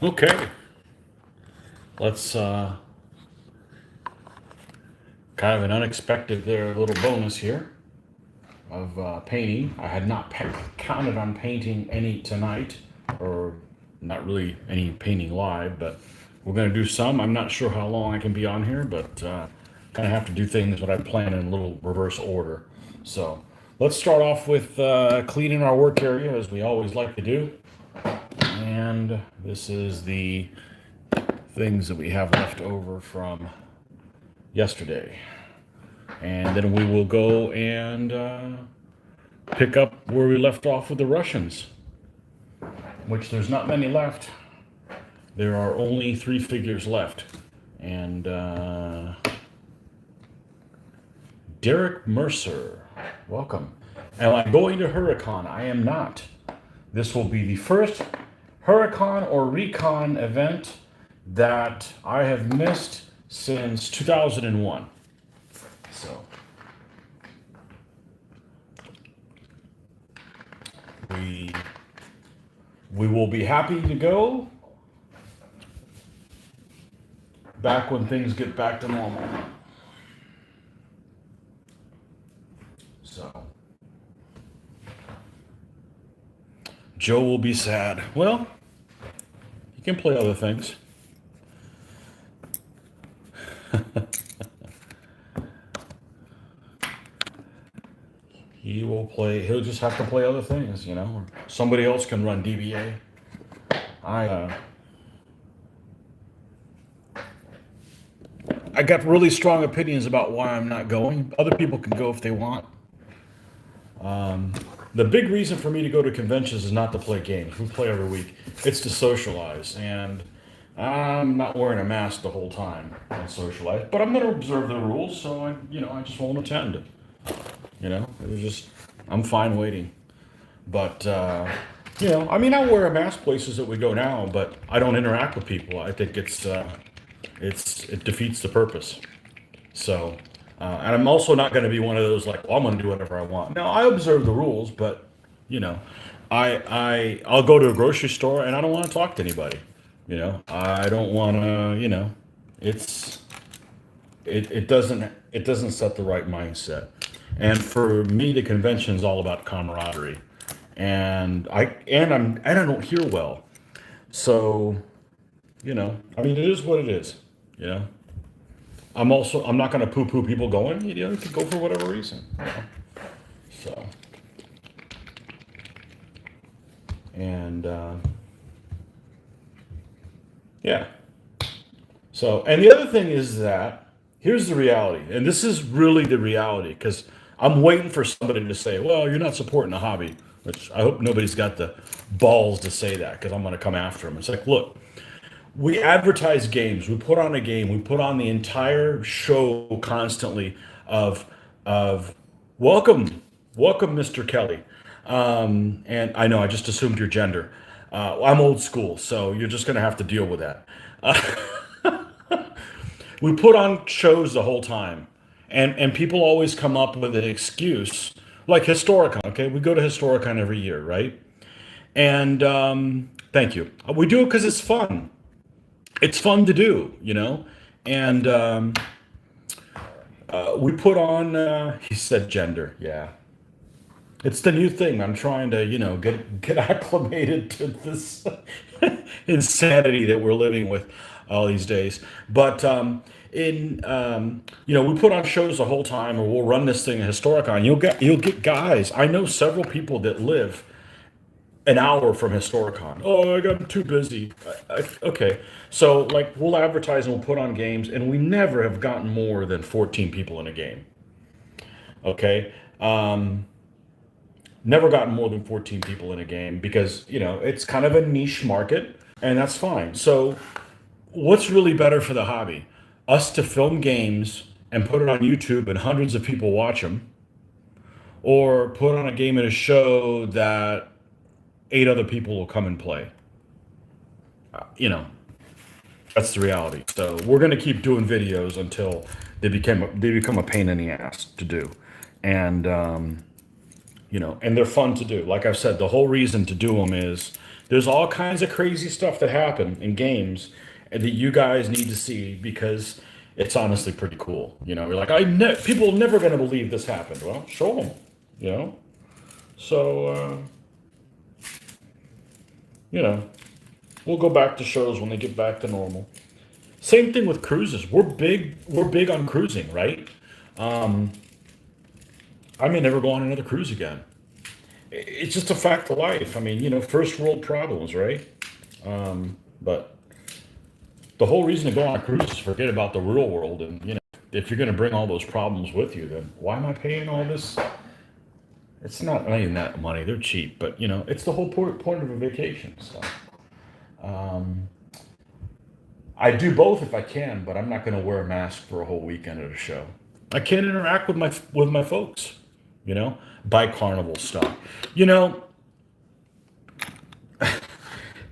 Okay, let's kind of an unexpected there little bonus here of painting. I had not counted on painting any tonight, or not really any painting live, but we're going to do some. I'm not sure how long I can be on here, but kind of have to do things what I plan in a little reverse order. So let's start off with cleaning our work area as we always like to do. And this is the things that we have left over from yesterday. And then we will go and pick up where we left off with the Russians, which there's not many left. There are only 3 figures left. And Derek Mercer, welcome. Am I going to Huracan? I am not. This will be the first Huracan or Recon event that I have missed since 2001. So we will be happy to go back when things get back to normal. So Joe will be sad. Well, he can play other things. He will play. He'll just have to play other things, you know. Somebody else can run DBA. I I got really strong opinions about why I'm not going. Other people can go if they want. The big reason for me to go to conventions is not to play games. We play every week. It's to socialize, and I'm not wearing a mask the whole time and socialize. But I'm going to observe the rules, so I just won't attend. I'm fine waiting. But I mean, I wear a mask places that we go now, but I don't interact with people. I think it defeats the purpose. So, and I'm also not going to be one of those like, well, I'm going to do whatever I want. No, I observe the rules, but you know, I'll go to a grocery store and I don't want to talk to anybody. I don't want to. It's it doesn't set the right mindset. And for me, the convention's all about camaraderie, and I don't hear well, so I mean, it is what it is. You know. I'm not going to poo-poo people going. You could go for whatever reason. So, and yeah. So, and the other thing is that here's the reality, and this is really the reality, because I'm waiting for somebody to say, "Well, you're not supporting the hobby," which I hope nobody's got the balls to say that, because I'm going to come after them. It's like, look, we advertise games. We put on a game. We put on the entire show constantly of welcome, welcome, Mr. Kelly. And I know I just assumed your gender. I'm old school, so you're just going to have to deal with that. We put on shows the whole time, and people always come up with an excuse, like Historicon. Okay, we go to Historicon every year, right? And thank you. We do it because it's fun. It's fun to do, and we put on. He said gender, yeah. It's the new thing. I'm trying to, get acclimated to this insanity that we're living with all these days. But we put on shows the whole time, or we'll run this thing at Historicon. You'll get guys. I know several people that live an hour from Historicon. Oh, I'm too busy. Okay, so like we'll advertise and we'll put on games, and we never have gotten more than 14 people in a game. Okay. Never gotten more than 14 people in a game because, it's kind of a niche market, and that's fine. So, what's really better for the hobby? Us to film games and put it on YouTube and hundreds of people watch them, or put on a game at a show that 8 other people will come and play? You know, that's the reality. So, we're going to keep doing videos until they become a pain in the ass to do. And, and they're fun to do. Like I've said, the whole reason to do them is There's all kinds of crazy stuff that happen in games and that you guys need to see because it's honestly pretty cool. You know, you're like, people are never going to believe this happened. Well, show them. You know, so you know, we'll go back to shows when they get back to normal. Same thing with cruises. We're big. We're big on cruising, right? Um, I may never go on another cruise again. It's just a fact of life. I mean, first world problems, right? But the whole reason to go on a cruise is forget about the real world, and if you're going to bring all those problems with you, then why am I paying all this? It's not even that money. They're cheap, but it's the whole point of a vacation. So um, I do both if I can, but I'm not going to wear a mask for a whole weekend at a show. I can't interact with my folks. Buy carnival stuff. You know,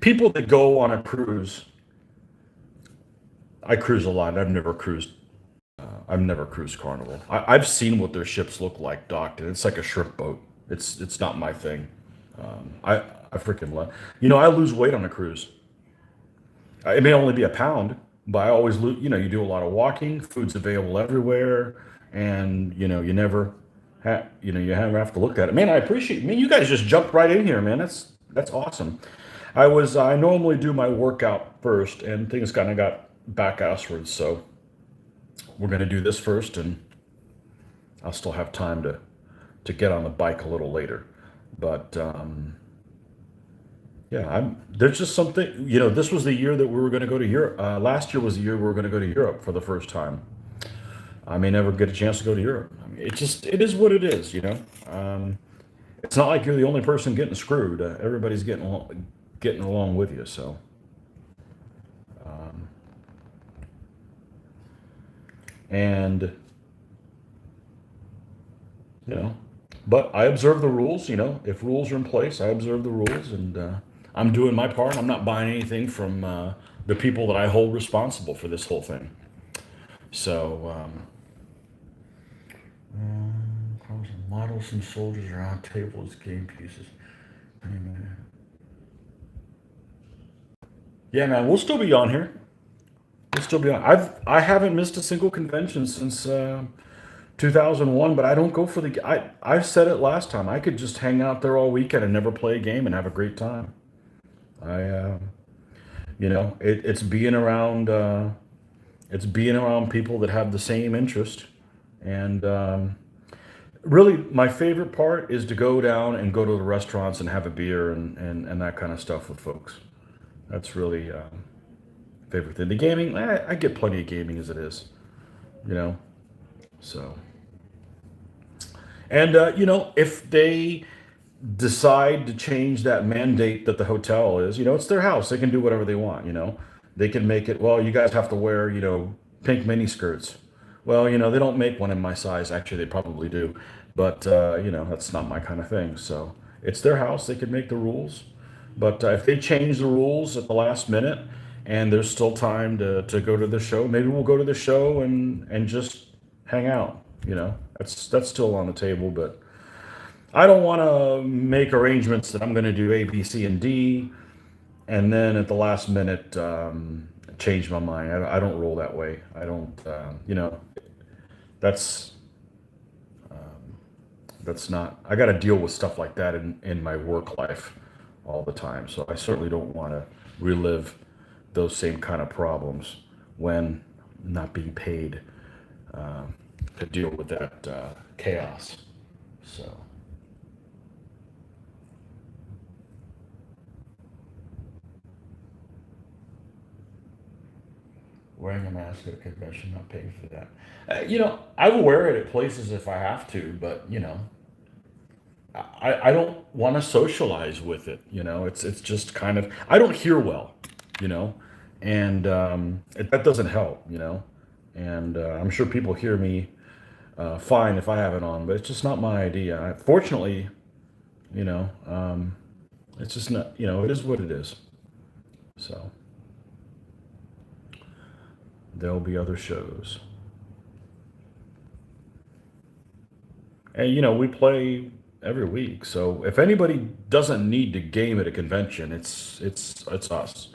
people that go on a cruise. I cruise a lot. I've never cruised. I've never cruised Carnival. I've seen what their ships look like docked, and it's like a shrimp boat. It's not my thing. I freaking love. I lose weight on a cruise. It may only be a pound, but I always lose. You do a lot of walking. Food's available everywhere, and you never, you never have to look at it. Man, I appreciate. Man, you guys just jumped right in here, man. That's awesome. I normally do my workout first, and things kind of got back asswards, so we're gonna do this first, and I'll still have time to get on the bike a little later. But yeah, there's just something. This was the year that we were going to go to Europe. Last year was the year we were going to go to Europe for the first time. I may never get a chance to go to Europe. I mean, it is what it is. It's not like you're the only person getting screwed. Everybody's getting along with you. So, um, and you know, but I observe the rules. If rules are in place, I observe the rules, and I'm doing my part. I'm not buying anything from the people that I hold responsible for this whole thing. So, models and soldiers around tables, game pieces. Yeah, man, we'll still be on here. We'll still be on. I haven't missed a single convention since 2001, but I don't go for the. I said it last time. I could just hang out there all weekend and never play a game and have a great time. I, it's being around. It's being around people that have the same interest, and really, my favorite part is to go down and go to the restaurants and have a beer and that kind of stuff with folks. That's really favorite thing. The gaming, I get plenty of gaming as it is, you know. So, and if they decide to change that mandate that the hotel is, it's their house. They can do whatever they want. They can make it. Well, you guys have to wear, pink mini skirts. Well, they don't make one in my size. Actually, they probably do, but that's not my kind of thing. So it's their house. They can make the rules. But if they change the rules at the last minute, and there's still time to go to the show, maybe we'll go to the show and just hang out. That's still on the table, but I don't want to make arrangements that I'm going to do A, B, C, and D, and then at the last minute change my mind. I don't roll that way. I don't. That's that's not. I got to deal with stuff like that in my work life all the time. So I certainly don't want to relive those same kind of problems when not being paid uh, to deal with that chaos. So. Wearing a mask at a convention, not paying for that. I will wear it at places if I have to, but I don't want to socialize with it. It's just kind of I don't hear well, you know, and that doesn't help. And I'm sure people hear me fine if I have it on, but it's just not my idea. Fortunately, you know, um, it's just not. It is what it is. So there'll be other shows, and we play. every week. So if anybody doesn't need to game at a convention, it's us.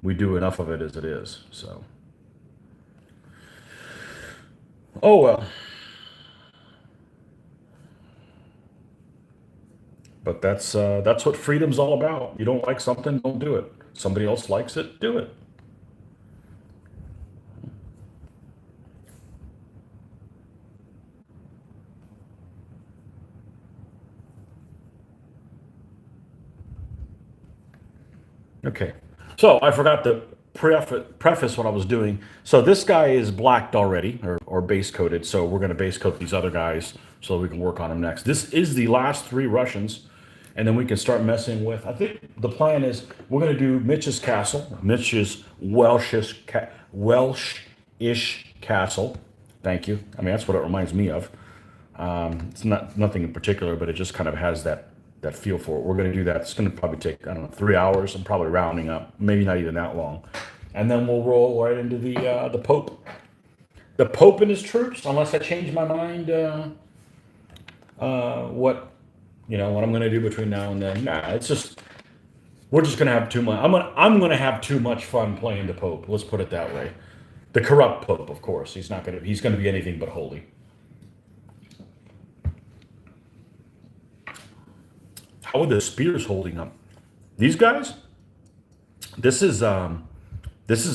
We do enough of it as it is. So oh well. But that's what freedom's all about. You don't like something, don't do it. Somebody else likes it, do it. Okay. So I forgot to preface what I was doing. So this guy is blacked already, or base coated. So we're going to base coat these other guys so we can work on them next. This is the last three Russians, and then we can start messing with. I think the plan is we're going to do Mitch's castle, Mitch's Welsh-ish castle. Thank you. I mean, that's what it reminds me of. It's not nothing in particular, but it just kind of has that feel for it. We're going to do that. It's going to probably take, I don't know, 3 hours. I'm probably rounding up, maybe not even that long, and then we'll roll right into the Pope. The Pope and his troops, unless I change my mind. What what I'm going to do between now and then? Nah, it's just we're just going to have too much. I'm gonna have too much fun playing the Pope. Let's put it that way. The corrupt Pope, of course. He's going to be anything but holy. How are the spears holding up? These guys, this is a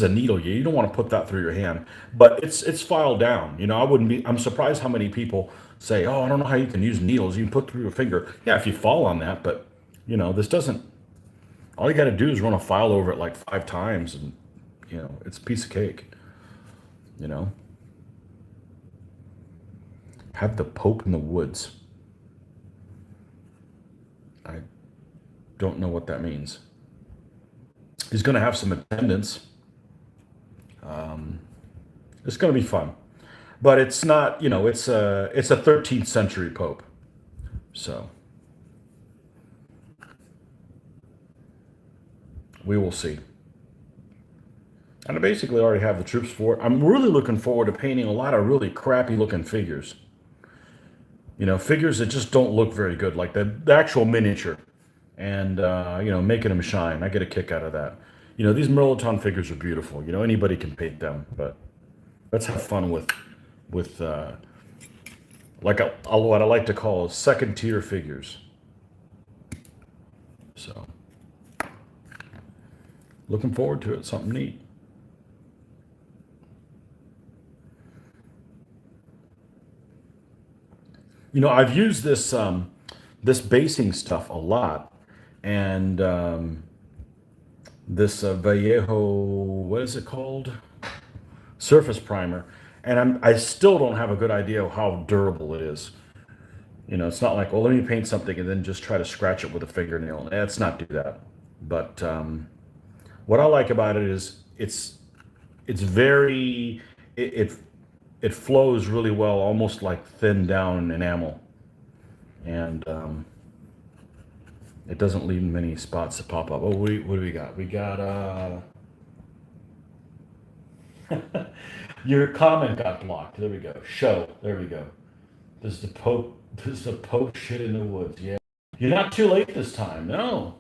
needle. You don't want to put that through your hand, but it's filed down. I wouldn't be. I'm surprised how many people say, "Oh, I don't know how you can use needles. You can put through your finger." Yeah, if you fall on that, but this doesn't. All you got to do is run a file over it like 5 times, and it's a piece of cake. You know, have the Pope in the woods. I don't know what that means. He's going to have some attendance. It's going to be fun, but it's not. It's a 13th century Pope, so we will see. And I basically already have the troops for it. I'm really looking forward to painting a lot of really crappy looking figures. Figures that just don't look very good, like the actual miniature, and making them shine. I get a kick out of that. These Merloton figures are beautiful. Anybody can paint them, but let's have fun with like what I like to call second tier figures. So looking forward to it. Something neat. I've used this basing stuff a lot, and this Vallejo, what is it called? Surface primer, and I still don't have a good idea of how durable it is. It's not like, well, let me paint something and then just try to scratch it with a fingernail. Let's not do that. But what I like about it is it's very it flows really well, almost like thin down enamel, and it doesn't leave many spots to pop up. Oh, what do we got? We got your comment got blocked. There we go. Show. There we go. Does the Pope shit in the woods? Yeah. You're not too late this time. No.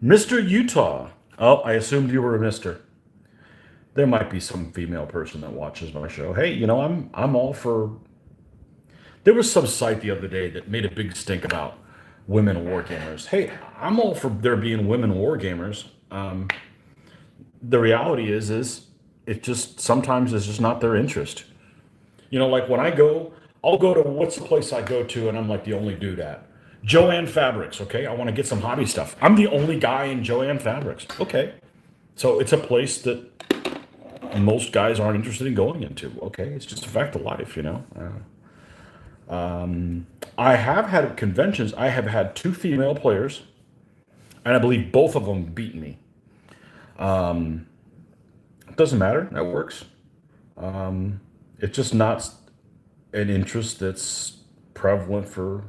Mr. Utah. Oh, I assumed you were a Mr. There might be some female person that watches my show. Hey, I'm all for. There was some site the other day that made a big stink about women wargamers. Hey, I'm all for there being women wargamers. The reality is it just sometimes is just not their interest. Like when I'll go to what's the place I go to, and I'm like the only dude at Joanne Fabrics. Okay, I want to get some hobby stuff. I'm the only guy in Joanne Fabrics. Okay, so it's a place that most guys aren't interested in going into. Okay, it's just a fact of life. I have had conventions. I have had two female players, and I believe both of them beat me. It doesn't matter. That works. It's just not an interest that's prevalent for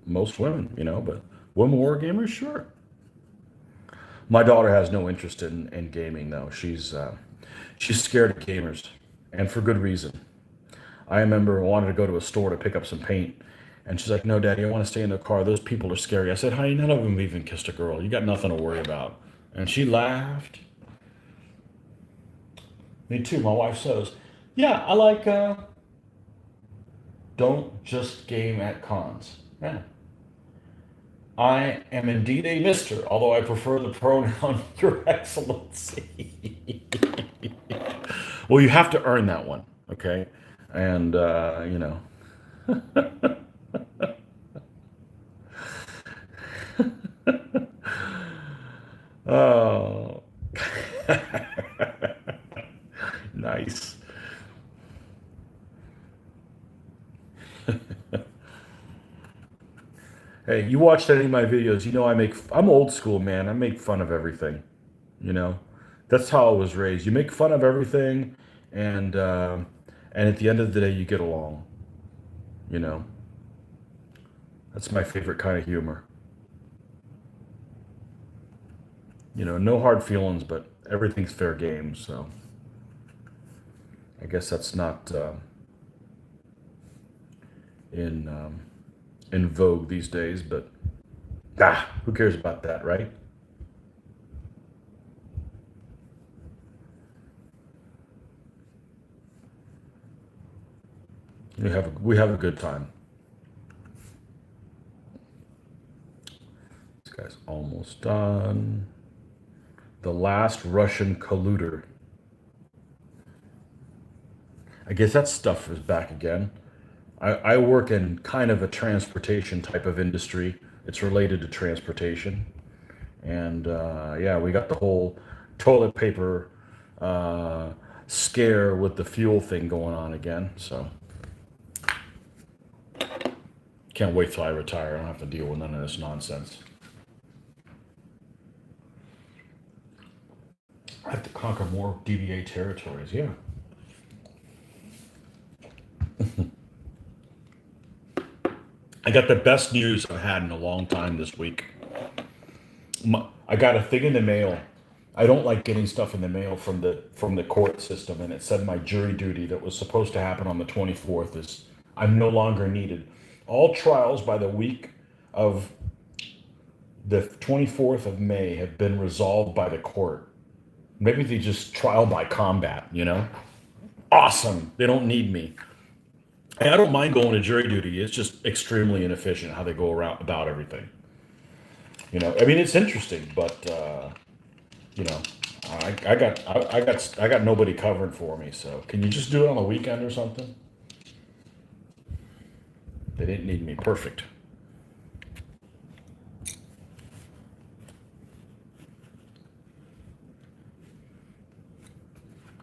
most women. But women war gamers, sure. My daughter has no interest in gaming though. She's scared of gamers, and for good reason. I remember I wanted to go to a store to pick up some paint, And she's like, no, Daddy, I want to stay in the car. Those people are scary. I said, honey, none of them even kissed a girl. You got nothing to worry about. And she laughed. Me too. My wife says, yeah, I like, don't just game at cons. Yeah. I am indeed a mister, although I prefer the pronoun Your Excellency. Well, you have to earn that one, okay? And, you know. Oh. Nice. Hey, you watched any of my videos, you know I'm old school, man. I make fun of everything, you know? That's how I was raised. You make fun of everything, and and at the end of the day, you get along, you know? That's my favorite kind of humor. You know, no hard feelings, but everything's fair game, so I guess that's not in in vogue these days, but who cares about that, right? We have a good time. This guy's almost done. The last Russian colluder. I guess that stuff is back again. I work in kind of a transportation type of industry. It's related to transportation. And yeah, we got the whole toilet paper uh, scare with the fuel thing going on again. So can't wait till I retire. I don't have to deal with none of this nonsense. I have to conquer more DBA territories. Yeah. I got the best news I've had in a long time this week. I got a thing in the mail. I don't like getting stuff in the mail from the court system, and it said my jury duty that was supposed to happen on the 24th is I'm no longer needed. All trials by the week of the 24th of May have been resolved by the court. Maybe they just trial by combat, you know? Awesome. They don't need me. And I don't mind going to jury duty. It's just extremely inefficient how they go around about everything. You know, I mean, it's interesting, but you know, I got nobody covering for me. So can you just do it on the weekend or something? They didn't need me. Perfect.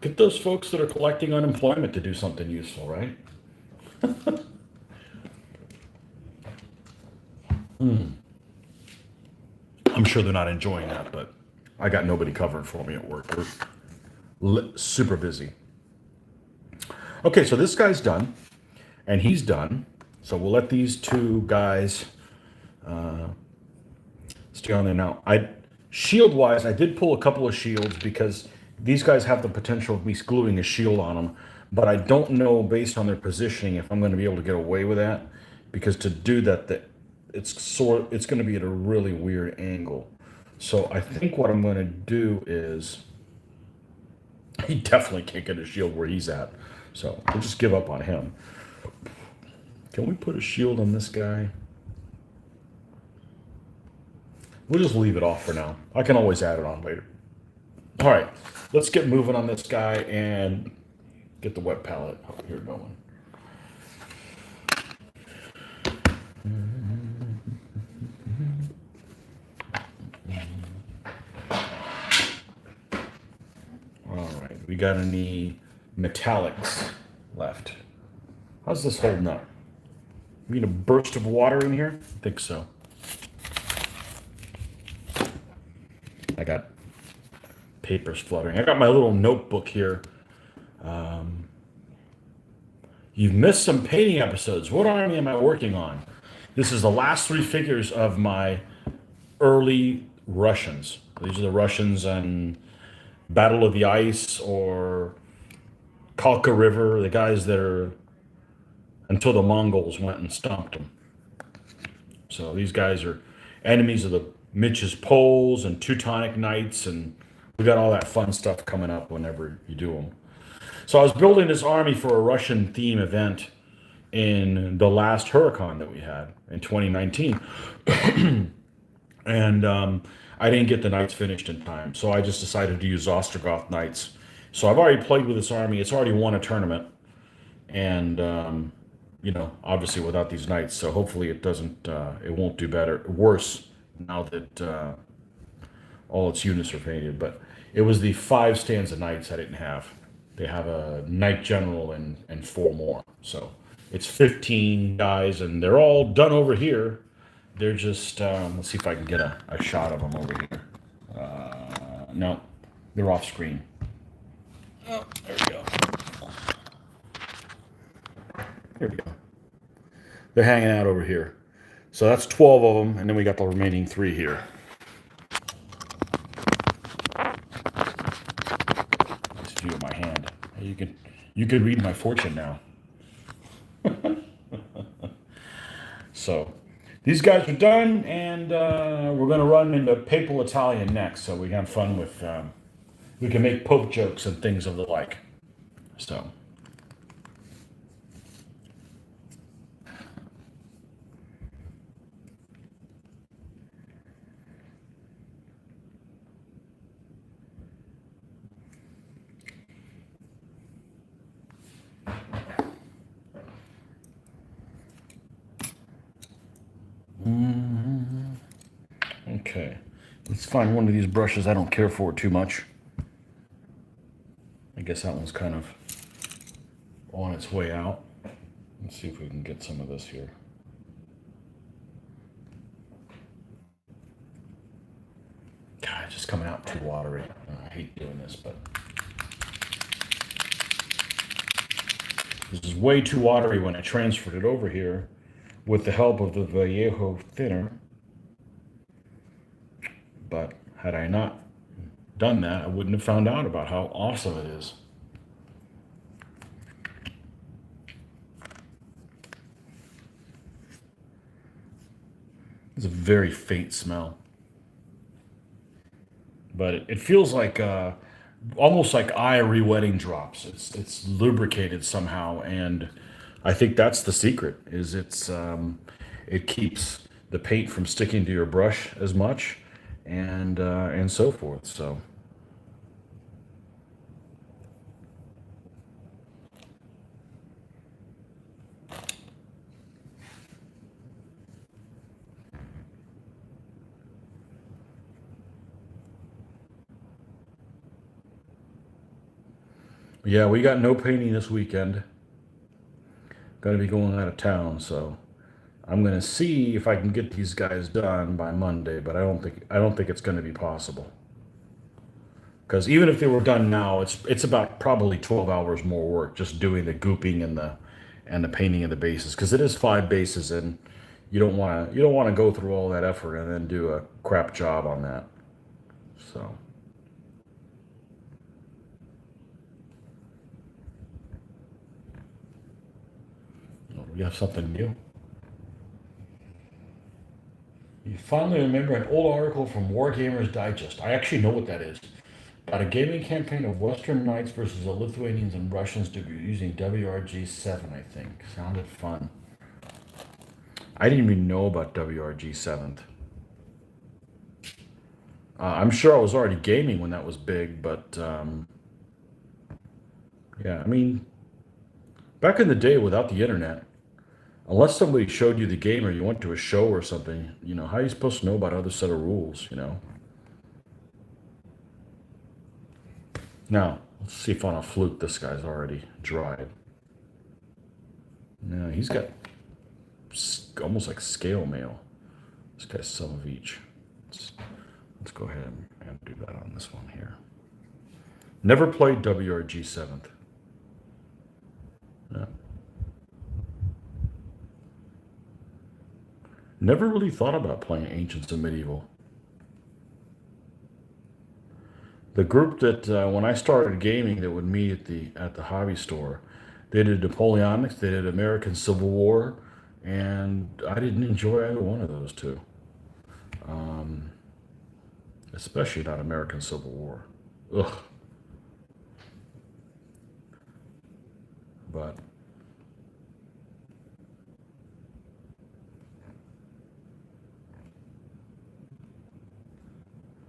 Get those folks that are collecting unemployment to do something useful, right? I'm sure they're not enjoying that, but I got nobody covering for me at work. We're super busy. Okay, so this guy's done, and he's done. So we'll let these two guys stay on there now. I shield wise, I did pull a couple of shields because these guys have the potential of me gluing a shield on them, but I don't know based on their positioning if I'm going to be able to get away with that. Because to do that, it's going to be at a really weird angle. So I think what I'm going to do is he definitely can't get a shield where he's at. So we'll just give up on him. Can we put a shield on this guy? We'll just leave it off for now. I can always add it on later. All right, let's get moving on this guy and get the wet palette up here going. All right, we got any metallics left? How's this holding up? We need a burst of water in here? I think so. I got papers fluttering. I got my little notebook here. You've missed some painting episodes. What army am I working on? This is the last three figures of my early Russians. These are the Russians on Battle of the Ice or Kalka River, the guys that are until the Mongols went and stomped them. So these guys are enemies of the Mitch's Poles and Teutonic Knights, and we got all that fun stuff coming up whenever you do them. So I was building this army for a Russian theme event in the last Huracan that we had in 2019. And I didn't get the knights finished in time, so I just decided to use Ostrogoth knights. So I've already played with this army. It's already won a tournament, and obviously without these knights. So hopefully it won't do worse now that all its units are painted. But it was the 5 stanza knights I didn't have. They have a knight general and 4 more. So it's 15 guys, and they're all done over here. They're just, let's see if I can get a shot of them over here. No, they're off screen. Oh, there we go. Here we go. They're hanging out over here. So that's 12 of them, and then we got the remaining 3 here. Let's view of my hand. You can read my fortune now. So these guys are done, and we're going to run into Papal Italian next. So we have fun with, we can make Pope jokes and things of the like. So. Okay, let's find one of these brushes I don't care for too much. I guess that one's kind of on its way out. Let's see if we can get some of this here. God, it's just coming out too watery. I hate doing this, but this is way too watery when I transferred it over here with the help of the Vallejo thinner. But had I not done that, I wouldn't have found out about how awesome it is. It's a very faint smell. But it feels like almost like eye re-wetting drops. It's lubricated somehow, and I think that's the secret. Is it keeps the paint from sticking to your brush as much, and so forth. So. Yeah, we got no painting this weekend. Gonna be going out of town, so I'm gonna see if I can get these guys done by Monday, but I don't think it's gonna be possible. Because even if they were done now, it's about probably 12 hours more work just doing the gooping and the painting of the bases. Because it is 5 bases, and you don't wanna go through all that effort and then do a crap job on that. So. We have something new. You finally remember an old article from Wargamers Digest. I actually know what that is. About a gaming campaign of Western Knights versus the Lithuanians and Russians to be using WRG-7, I think. Sounded fun. I didn't even know about WRG-7. I'm sure I was already gaming when that was big, but yeah, I mean, back in the day without the internet, unless somebody showed you the game or you went to a show or something, how are you supposed to know about other set of rules? Now, let's see if on a fluke this guy's already dried. No, he's got almost like scale mail. This guy's some of each. Let's go ahead and do that on this one here. Never played WRG 7th. No. Never really thought about playing Ancients and Medieval. The group that when I started gaming that would meet at the hobby store, they did Napoleonics, they did American Civil War, and I didn't enjoy either one of those two, um, especially not American Civil War. Ugh. But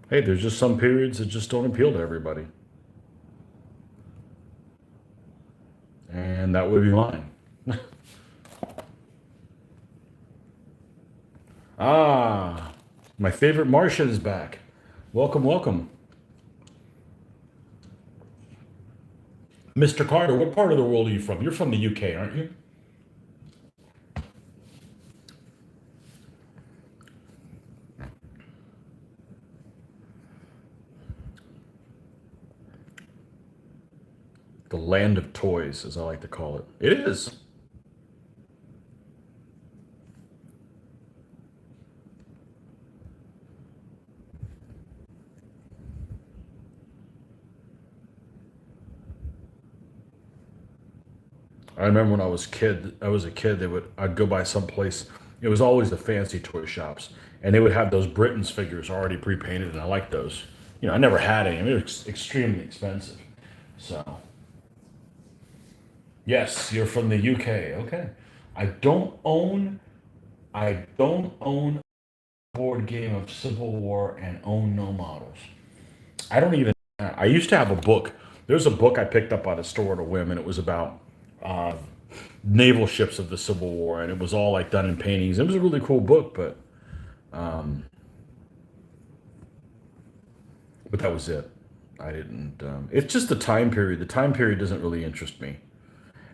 hey, there's just some periods that just don't appeal to everybody, and that would be mine. Ah, my favorite Martian is back. Welcome, welcome, Mr. Carter. What part of the world are you from? You're from the UK, aren't you? The land of toys, as I like to call it. It is. I remember when I was a kid, I'd go by some place. It was always the fancy toy shops, and they would have those Britain's figures already pre-painted, and I liked those. I never had any. I mean, they were extremely expensive. So, yes, you're from the UK. Okay. I don't own I don't own a board game of Civil War and own no models. I don't even. I used to have a book. There's a book I picked up at a store at a whim, and it was about uh, naval ships of the Civil War, and it was all like done in paintings. It was a really cool book, but that was it. I didn't. It's just the time period. The time period doesn't really interest me,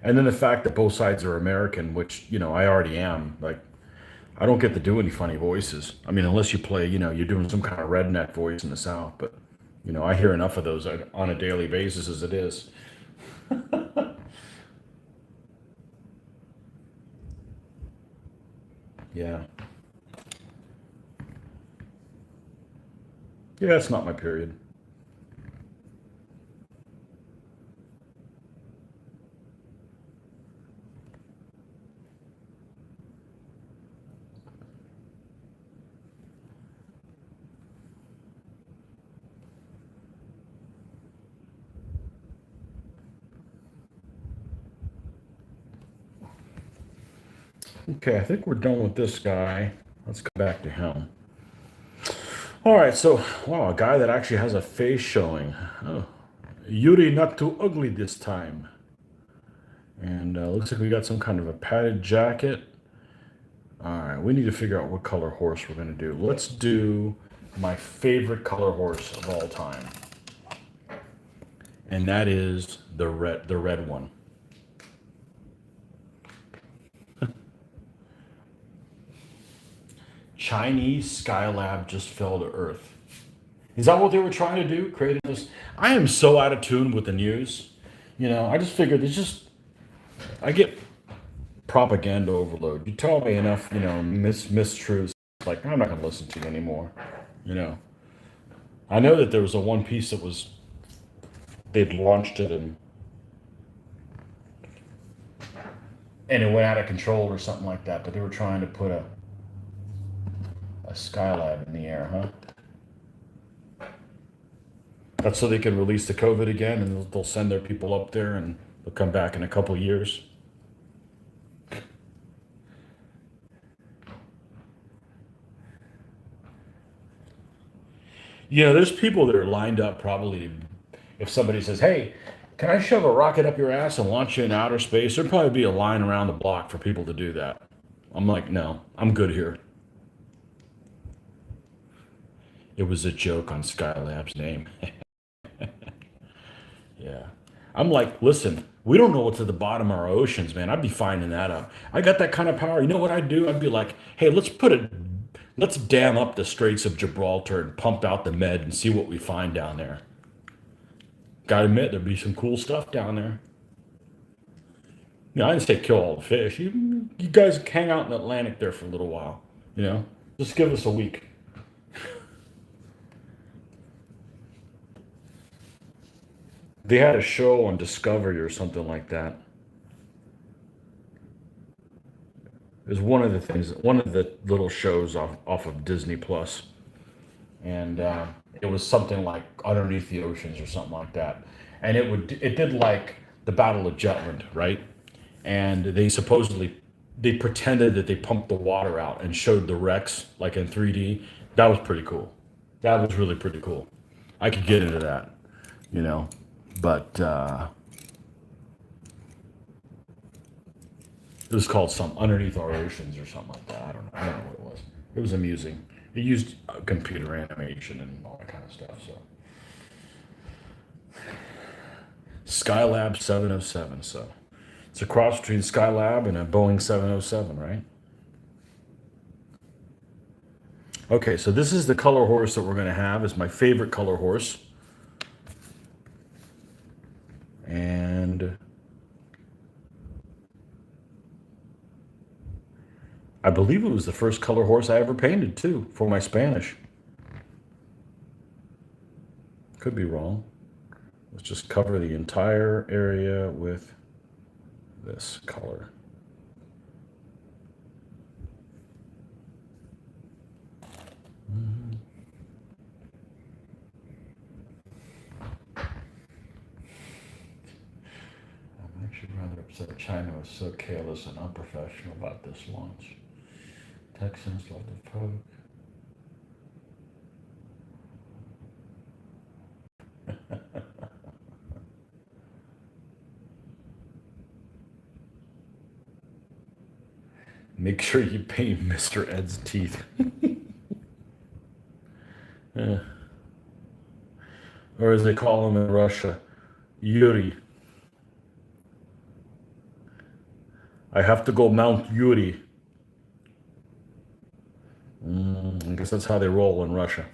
and then the fact that both sides are American, which I already am. Like, I don't get to do any funny voices. I mean, unless you play, you're doing some kind of redneck voice in the South, but I hear enough of those on a daily basis as it is. Yeah, yeah, it's not my period. Okay, I think we're done with this guy. Let's go back to him. All right, so wow, a guy that actually has a face showing. Oh, Yuri, not too ugly this time. And looks like we got some kind of a padded jacket. All right, we need to figure out what color horse we're gonna do. Let's do my favorite color horse of all time, and that is the red one. Chinese Skylab just fell to Earth. Is that what they were trying to do? Creating this? I am so out of tune with the news. I just figured it's just I get propaganda overload. You tell me enough, mistruths. Like, I'm not gonna listen to you anymore. You know, I know that there was a one piece that was they'd launched it and it went out of control or something like that. But they were trying to put a Skylab in the air, huh? That's so they can release the COVID again, and they'll send their people up there, and they'll come back in a couple years. There's people that are lined up probably. If somebody says, "Hey, can I shove a rocket up your ass and launch you in outer space?" There'd probably be a line around the block for people to do that. I'm like, no, I'm good here. It was a joke on Skylab's name. Yeah. I'm like, listen, we don't know what's at the bottom of our oceans, man. I'd be finding that out. I got that kind of power. You know what I'd do? I'd be like, hey, let's dam up the Straits of Gibraltar and pump out the med and see what we find down there. Gotta admit, there'd be some cool stuff down there. I didn't say kill all the fish. You guys hang out in the Atlantic there for a little while. You know, just give us a week. They had a show on Discovery or something like that. is one of the things, one of the little shows off of Disney Plus, and it was something like Underneath the Oceans or something like that, and it did like the Battle of Jutland, right? And they pretended that they pumped the water out and showed the wrecks like in 3D. That was pretty cool. That was really pretty cool. I could get into that, you know, but it was called some Underneath Our Oceans or something like that. I don't know. I don't know what it was. It was amusing. It used computer animation and all that kind of stuff. So Skylab 707. So it's a cross between Skylab and a Boeing 707, right? Okay, so this is the color horse that we're going to have. It's my favorite color horse. And I believe it was the first color horse I ever painted too for my Spanish. Could be wrong. Let's just cover the entire area with this color. I'm actually rather upset China was so careless and unprofessional about this launch. Texans love to poke. Make sure you paint Mr. Ed's teeth. Yeah. Or as they call him in Russia, Yuri. I have to go Mount Yuri. I guess that's how they roll in Russia.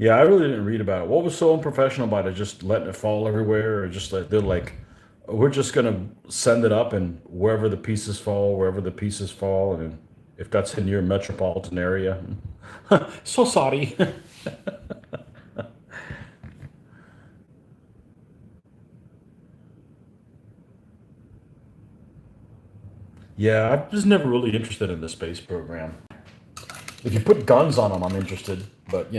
Yeah, I really didn't read about it. What was so unprofessional about it? Just letting it fall everywhere, or just like they're like, we're just gonna send it up, and wherever the pieces fall, and if that's in your metropolitan area, so sorry. Yeah, I was never really interested in the space program. If you put guns on them, I'm interested. But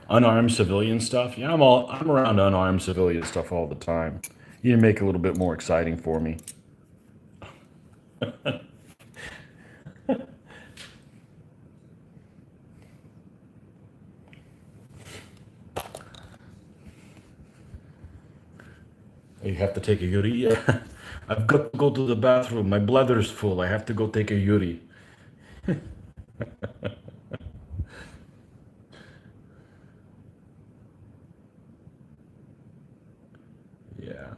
unarmed civilian stuff. Yeah, I'm around unarmed civilian stuff all the time. You make it a little bit more exciting for me. You have to take a yuri. Yeah, I've got to go to the bathroom. My bladder's full. I have to go take a yuri. Yeah,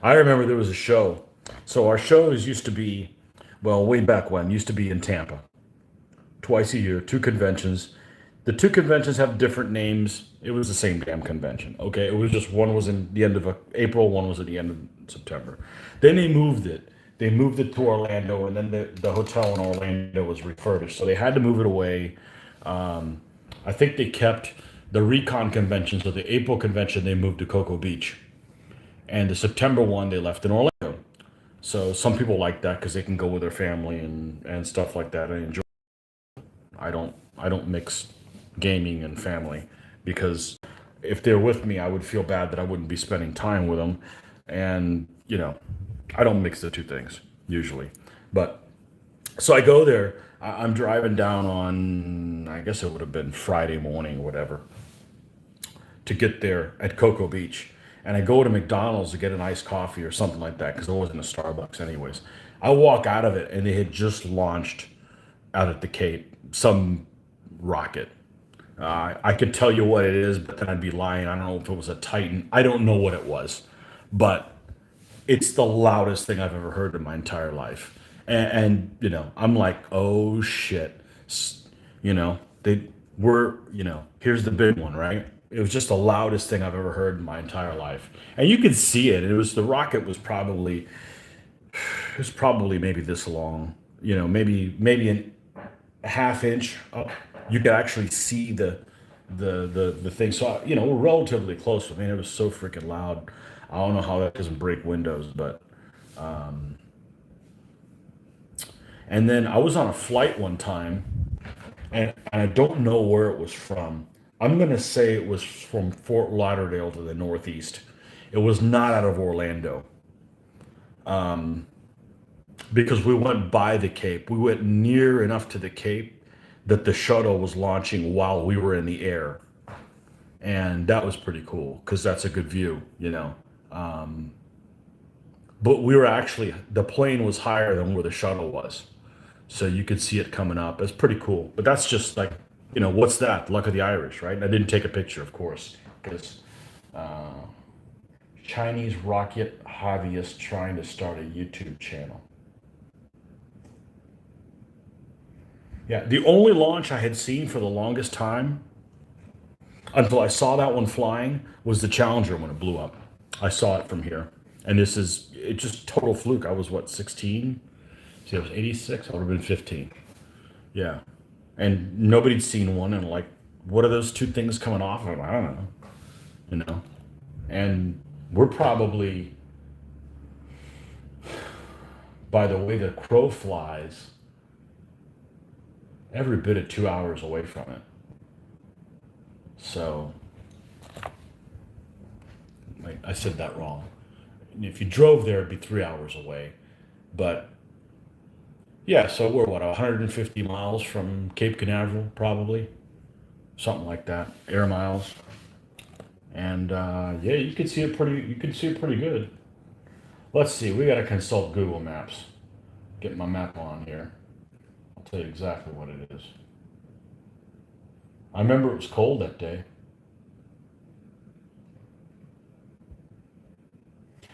I remember there was a show. So our shows used to be, well, way back when, used to be in Tampa. Twice a year, two conventions. The two conventions have different names. It was the same damn convention. Okay, it was just one was in the end of April, one was at the end of September. Then they moved it. They moved it to Orlando, and then the hotel in Orlando was refurbished, so they had to move it away. I think they kept the Recon convention, so the April convention they moved to Cocoa Beach, and the September one they left in Orlando. So some people like that because they can go with their family and stuff like that and enjoy. I don't mix gaming and family because if they're with me, I would feel bad that I wouldn't be spending time with them, and I don't mix the two things usually. But so I go there. I'm driving down on, I guess it would have been Friday morning or whatever, to get there at Cocoa Beach. And I go to McDonald's to get an iced coffee or something like that because there wasn't a Starbucks, anyways. I walk out of it and they had just launched out at the Cape some rocket. I could tell you what it is, but then I'd be lying. I don't know if it was a Titan. I don't know what it was, but it's the loudest thing I've ever heard in my entire life. And I'm like, oh shit. They were, here's the big one, right? It was just the loudest thing I've ever heard in my entire life. And you could see it. The rocket was probably maybe this long, maybe a half inch up. You could actually see the thing. So you know, we're relatively close. I mean, it was so freaking loud. I don't know how that doesn't break windows, but and then I was on a flight one time, and I don't know where it was from. I'm gonna say it was from Fort Lauderdale to the Northeast. It was not out of Orlando because we went by the Cape. We went near enough to the Cape that the shuttle was launching while we were in the air, and that was pretty cool because that's a good view, you know. But we were actually the plane was higher than where the shuttle was, so you could see it coming up. It's pretty cool. But that's just like, you know, what's that? Luck of the Irish, right? And I didn't take a picture, of course, because Chinese rocket hobbyist trying to start a YouTube channel. Yeah, the only launch I had seen for the longest time until I saw that one flying was the Challenger when it blew up. I saw it from here. And this is it just total fluke. I was what, 16? See, I was 86. I would have been 15. Yeah. And nobody'd seen one and like, what are those two things coming off of? I don't know. You know? And we're probably, by the way the crow flies, every bit of 2 hours away from it. So I said that wrong. If you drove there, it'd be 3 hours away. But yeah, so we're what, 150 miles from Cape Canaveral, probably something like that, air miles. And yeah, you can see it pretty. You can see it pretty good. Let's see. We got to consult Google Maps. Get my map on here. I'll tell you exactly what it is. I remember it was cold that day.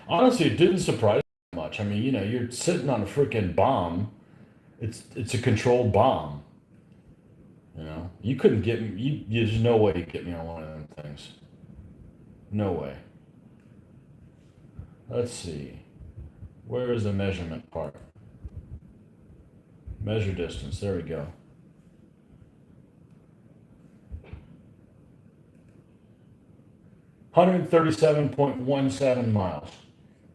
Honestly, it didn't surprise me much. I mean, you know, you're sitting on a freaking bomb. It's a controlled bomb. You know, you couldn't get me. There's no way you get me on one of them things. No way. Let's see. Where is the measurement part? Measure distance. There we go. 137.17 miles.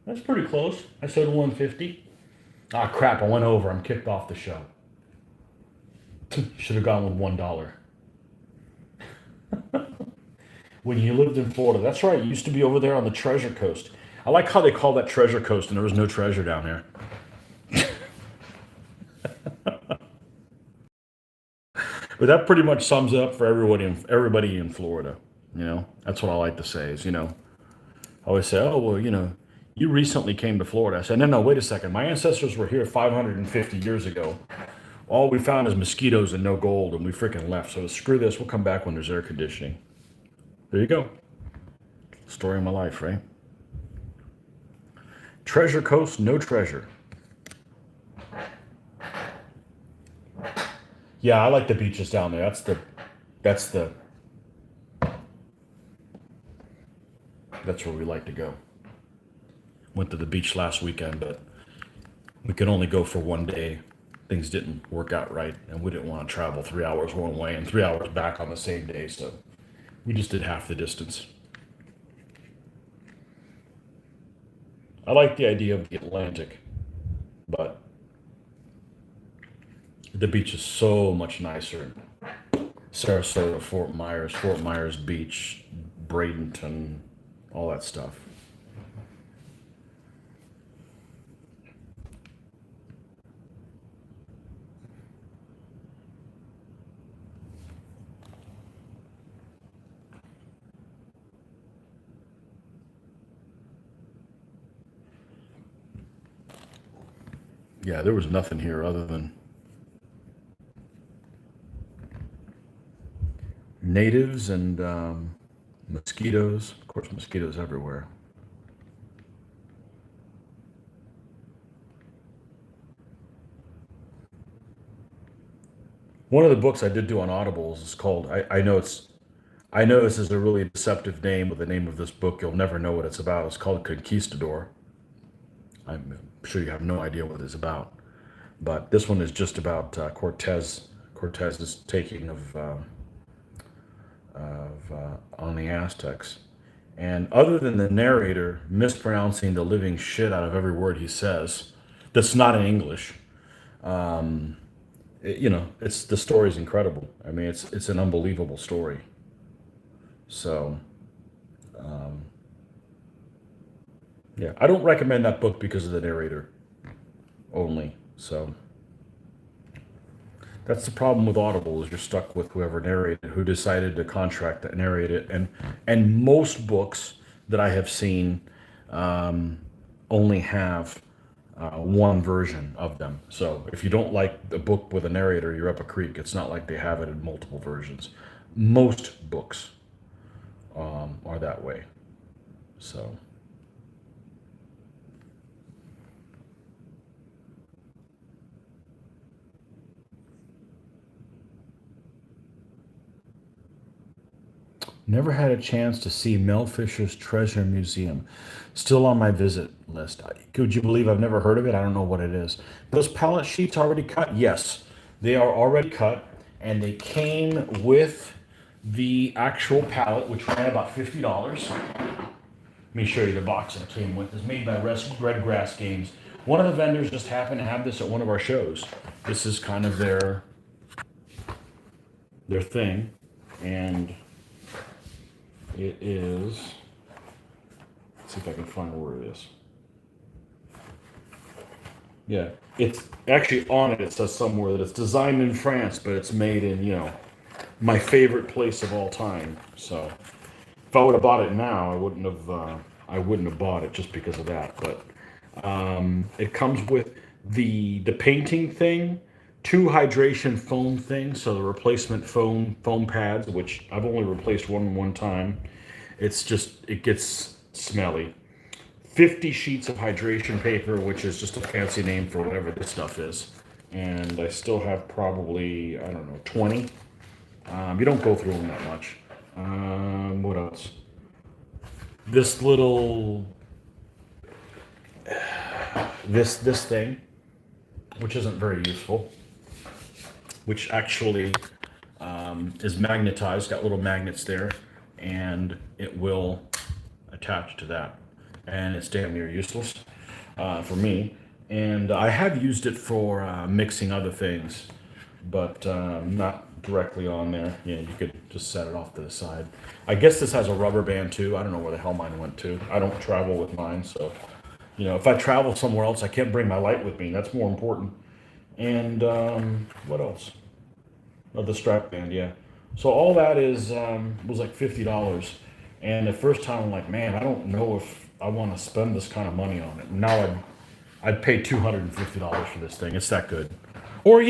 That's pretty close. I said 150. Ah, crap. I went over. I'm kicked off the show. Should have gone with $1. When you lived in Florida. That's right. You used to be over there on the Treasure Coast. I like how they call that Treasure Coast and there was no treasure down there. But that pretty much sums it up for everybody in Florida. You know, that's what I like to say is, you know, I always say, oh, well, you know, you recently came to Florida. I said, no, no, wait a second. My ancestors were here 550 years ago. All we found is mosquitoes and no gold, and we freaking left. So screw this. We'll come back when there's air conditioning. There you go. Story of my life, right? Treasure Coast, no treasure. Yeah, I like the beaches down there. That's the, that's where we like to go. Went to the beach last weekend, but we could only go for one day. Things didn't work out right, and we didn't want to travel 3 hours one way and 3 hours back on the same day, so we just did half the distance. I like the idea of the Atlantic, but the beach is so much nicer. Sarasota, Fort Myers Beach, Bradenton, all that stuff. Yeah, there was nothing here other than natives and mosquitoes. Of course, mosquitoes everywhere. One of the books I did do on Audibles is called. I know this is a really deceptive name, but the name of this book you'll never know what it's about. It's called Conquistador. I'm sure you have no idea what it's about, but this one is just about Cortez's taking of on the Aztecs. And other than the narrator mispronouncing the living shit out of every word he says, that's not in English. It's the story's incredible. I mean, it's an unbelievable story. So, yeah, I don't recommend that book because of the narrator only. So that's the problem with Audible is you're stuck with whoever narrated, who decided to contract that narrate it, and most books that I have seen only have one version of them. So if you don't like the book with a narrator, you're up a creek. It's not like they have it in multiple versions. Most books are that way. So. Never had a chance to see Mel Fisher's Treasure Museum. Still on my visit list. Could you believe I've never heard of it? I don't know what it is. Those palette sheets already cut? Yes, they are already cut, and they came with the actual palette, which ran about $50. Let me show you the box that it came with. It's made by Red Grass Games. One of the vendors just happened to have this at one of our shows. This is kind of their thing, and it is, let's see if I can find where it is. Yeah, it's actually on it. It says somewhere that it's designed in France, but it's made in, my favorite place of all time. So if I would have bought it now, I wouldn't have bought it just because of that. But it comes with the painting thing, two hydration foam things, so the replacement foam pads, which I've only replaced one time. It gets smelly. 50 sheets of hydration paper, which is just a fancy name for whatever this stuff is. And I still have probably, I don't know, 20. You don't go through them that much. What else? This little, this thing, which isn't very useful, which actually is magnetized, got little magnets there, and it will attach to that. And it's damn near useless for me. And I have used it for mixing other things, but not directly on there. Yeah, you could just set it off to the side. I guess this has a rubber band too. I don't know where the hell mine went to. I don't travel with mine, so if I travel somewhere else, I can't bring my light with me. That's more important. And what else? Oh, the strap band, yeah. So all that is was like $50. And the first time I'm like, man, I don't know if I want to spend this kind of money on it. Now I'd pay $250 for this thing. It's that good. Or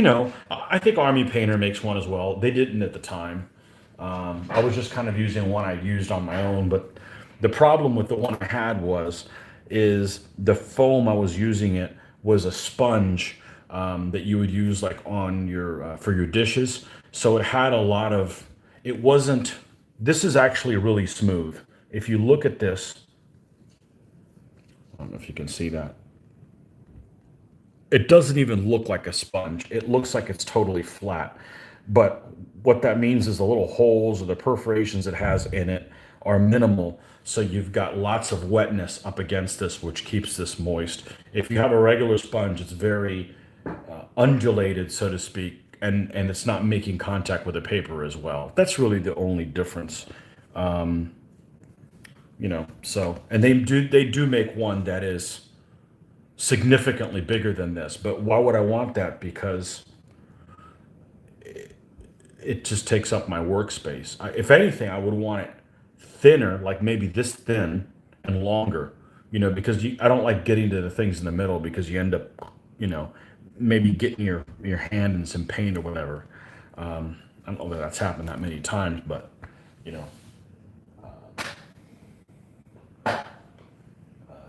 I think Army Painter makes one as well. They didn't at the time. I was just kind of using one I used on my own, but the problem with the one I had is the foam I was using it was a sponge that you would use like on your for your dishes. So it had a lot of. It wasn't. This is actually really smooth. If you look at this, I don't know if you can see that. It doesn't even look like a sponge. It looks like it's totally flat. But what that means is the little holes or the perforations it has in it are minimal. So you've got lots of wetness up against this, which keeps this moist. If you have a regular sponge, it's very undulated, so to speak, and it's not making contact with the paper as well. That's really the only difference. So, and they do make one that is significantly bigger than this. But why would I want that? Because it just takes up my workspace. If anything, I would want it thinner, like maybe this thin and longer. Because I don't like getting to the things in the middle because you end up, maybe getting your hand in some paint or whatever. I don't know that that's happened that many times, but you know,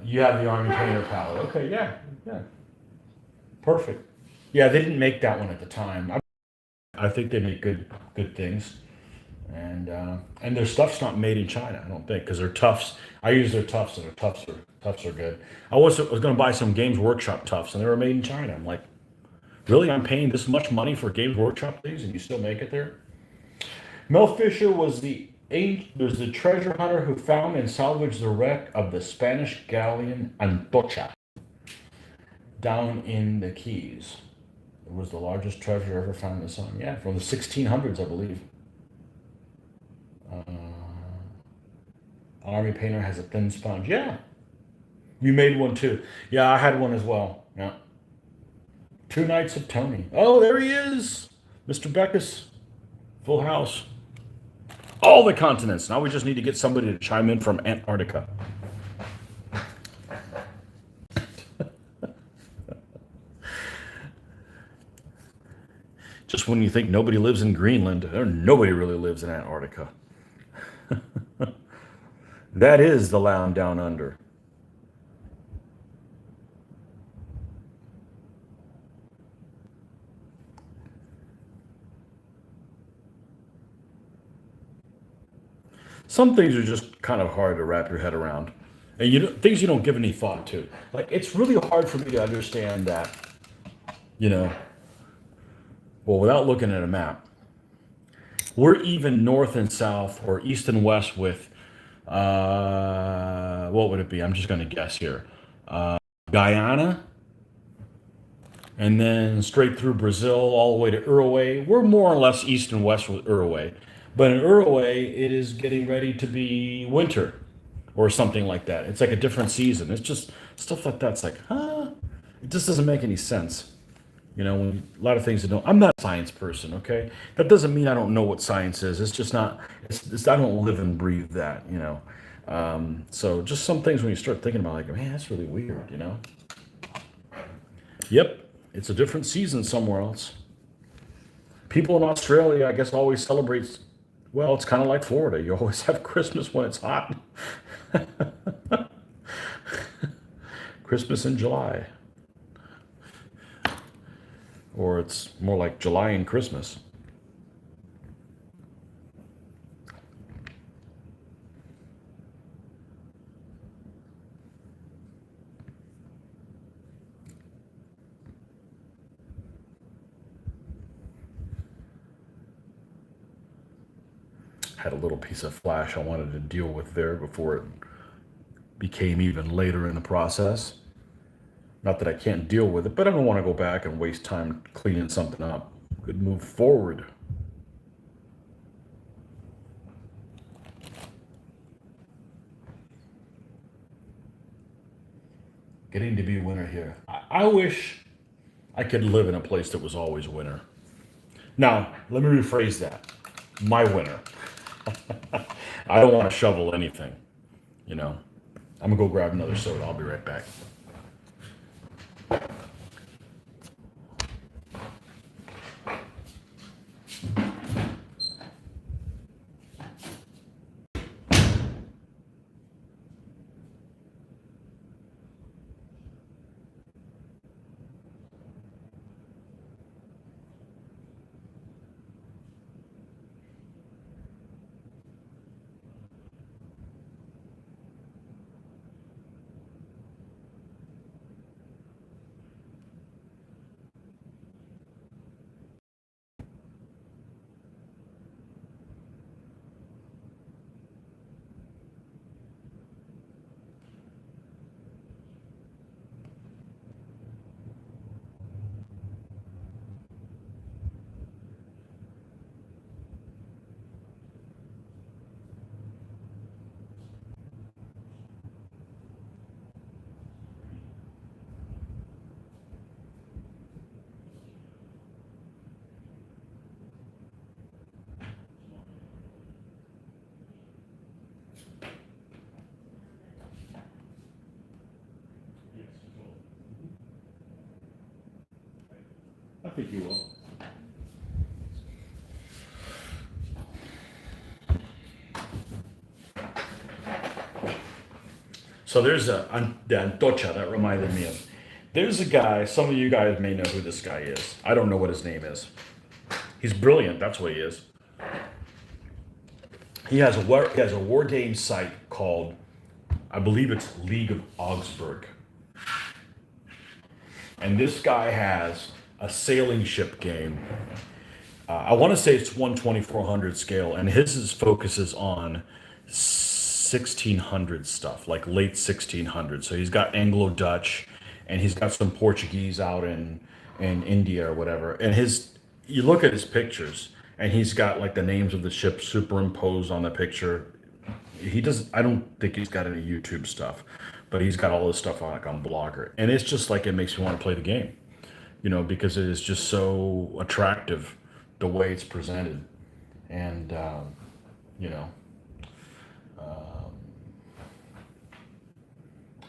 you have the Army Painter palette. Okay, yeah, yeah, perfect. Yeah, they didn't make that one at the time. I think they make good things, and their stuff's not made in China. I don't think because their tufts. I use their tufts, and their tufts are good. I was going to buy some Games Workshop tufts, and they were made in China. I'm like, really? I'm paying this much money for Games Workshop things, and you still make it there? Mel Fisher was the there's the treasure hunter who found and salvaged the wreck of the Spanish galleon Antocha down in the Keys. It was the largest treasure ever found in the sun. Yeah, from the 1600s, I believe. An army painter has a thin sponge. Yeah, you made one too. Yeah, I had one as well. Yeah. Two Nights of Tony. Oh, there he is, Mr. Beckus. Full house. All the continents. Now we just need to get somebody to chime in from Antarctica. Just when you think nobody lives in Greenland, nobody really lives in Antarctica. That is the land down under. Some things are just kind of hard to wrap your head around, and things you don't give any thought to. Like it's really hard for me to understand that, you know, well, without looking at a map, we're even north and south or east and west with, what would it be? I'm just going to guess here. Guyana, and then straight through Brazil all the way to Uruguay. We're more or less east and west with Uruguay. But in Uruguay, it is getting ready to be winter or something like that. It's like a different season. It's just stuff like that's like, huh? It just doesn't make any sense. You know, when a lot of things that don't. I'm not a science person, okay? That doesn't mean I don't know what science is. It's just not. I don't live and breathe that, you know. So just some things when you start thinking about, like, man, that's really weird, you know. Yep, it's a different season somewhere else. People in Australia, I guess, always celebrate. Well, it's kind of like Florida. You always have Christmas when it's hot. Christmas in July. Or it's more like July and Christmas. Had a little piece of flash I wanted to deal with there before it became even later in the process. Not that I can't deal with it, but I don't want to go back and waste time cleaning something up. Could move forward. Getting to be winter here. I wish I could live in a place that was always winter. Now, let me rephrase that. My winter. I don't want to shovel anything, you know. I'm gonna go grab another soda. I'll be right back. I think you will. So there's the Antocha that reminded me of. There's a guy, some of you guys may know who this guy is. I don't know what his name is. He's brilliant, that's what he is. He has a war game site called, I believe it's League of Augsburg. And this guy has a sailing ship game. I want to say it's 1/2400 scale, and his focuses on 1600 stuff, like late 1600s. So he's got Anglo Dutch, and he's got some Portuguese out in India or whatever. And his, you look at his pictures, and he's got like the names of the ships superimposed on the picture. He doesn't. I don't think he's got any YouTube stuff, but he's got all this stuff on like on Blogger, and it's just like it makes me want to play the game, because it is just so attractive the way it's presented. And, you know,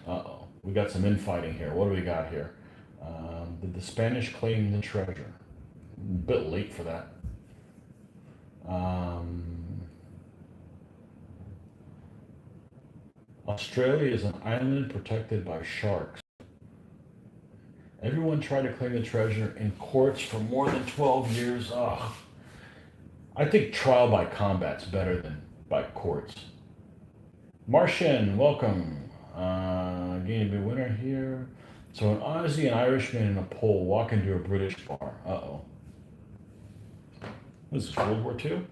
uh-oh, we got some infighting here. What do we got here? Did the Spanish claim the treasure? A bit late for that. Australia is an island protected by sharks. Everyone tried to claim the treasure in courts for more than 12 years. Ugh. I think trial by combat's better than by courts. Martian, welcome. Going to be a winner here. So an Aussie, an Irishman, and a Pole walk into a British bar. Uh-oh. This is World War II?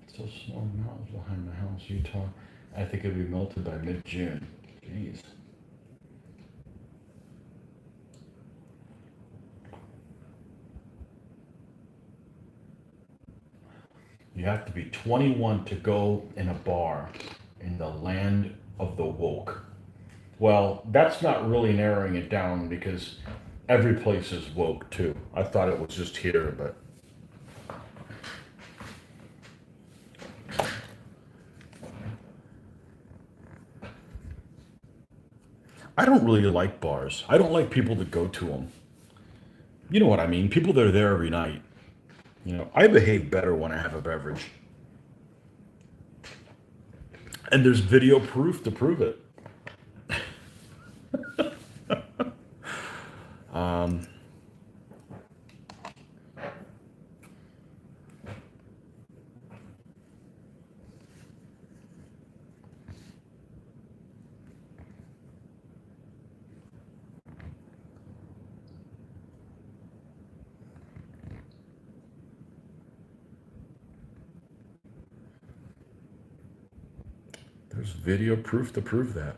Still snowing mountains behind my house, Utah. I think it'll be melted by mid-June. Jeez. You have to be 21 to go in a bar in the land of the woke. Well, that's not really narrowing it down because every place is woke too. I thought it was just here, but I don't really like bars. I don't like people that go to them. You know what I mean? People that are there every night. I behave better when I have a beverage. And there's video proof to prove it. There's video proof to prove that.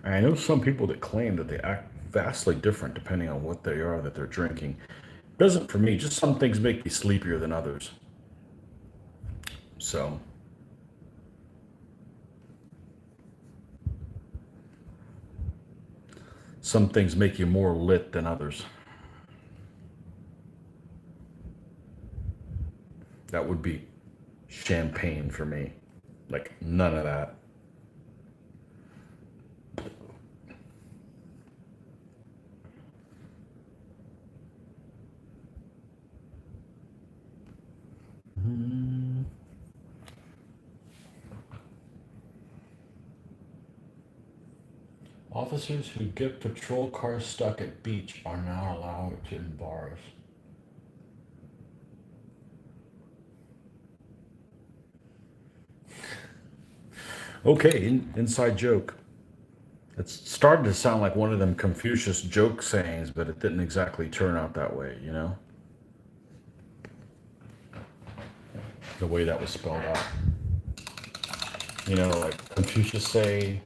And I know some people that claim that they act vastly different depending on what they are that they're drinking. Doesn't for me, just some things make me sleepier than others. So, some things make you more lit than others. That would be champagne for me. Like, none of that. Officers who get patrol cars stuck at beach are not allowed in bars. Okay, inside joke. It's starting to sound like one of them Confucius joke sayings, but it didn't exactly turn out that way. The way that was spelled out. Like Confucius say,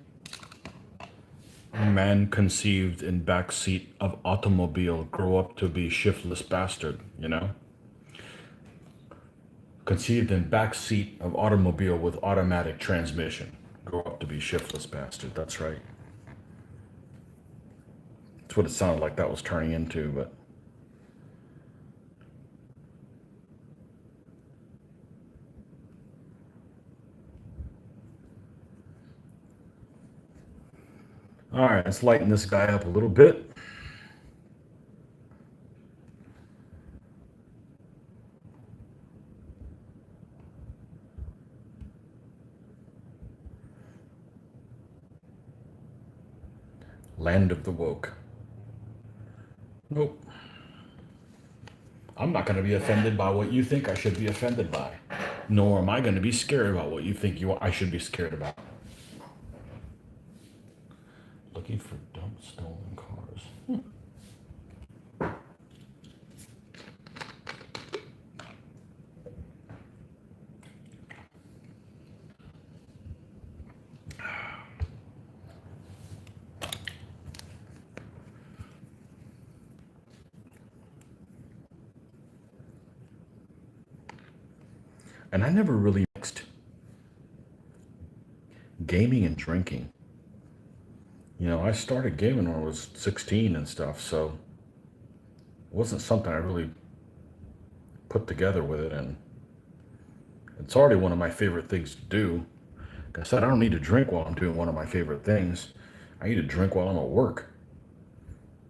man conceived in backseat of automobile grow up to be shiftless bastard. Conceived in backseat of automobile with automatic transmission grow up to be shiftless bastard. That's right. That's what it sounded like that was turning into, but all right, let's lighten this guy up a little bit. Land of the woke. Nope. I'm not going to be offended by what you think I should be offended by. Nor am I going to be scared about what you think I should be scared about. Looking for dumb stolen cars. And I never really mixed gaming and drinking. You know, I started gaming when I was 16 and stuff, so it wasn't something I really put together with it. And it's already one of my favorite things to do. Like I said, I don't need to drink while I'm doing one of my favorite things. I need to drink while I'm at work,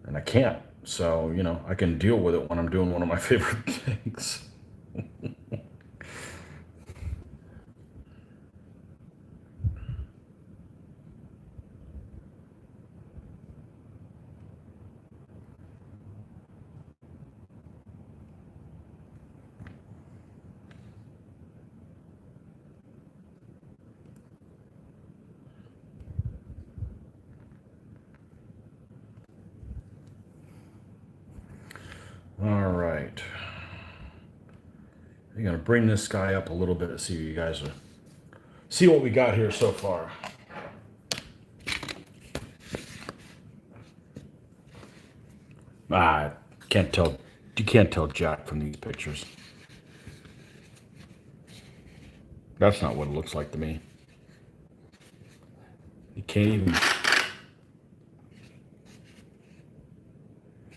and I can't. So, you know, I can deal with it when I'm doing one of my favorite things. All right. I'm going to bring this guy up a little bit to see you guys see what we got here so far. Ah, can't tell. You can't tell Jack from these pictures. That's not what it looks like to me. You can't even.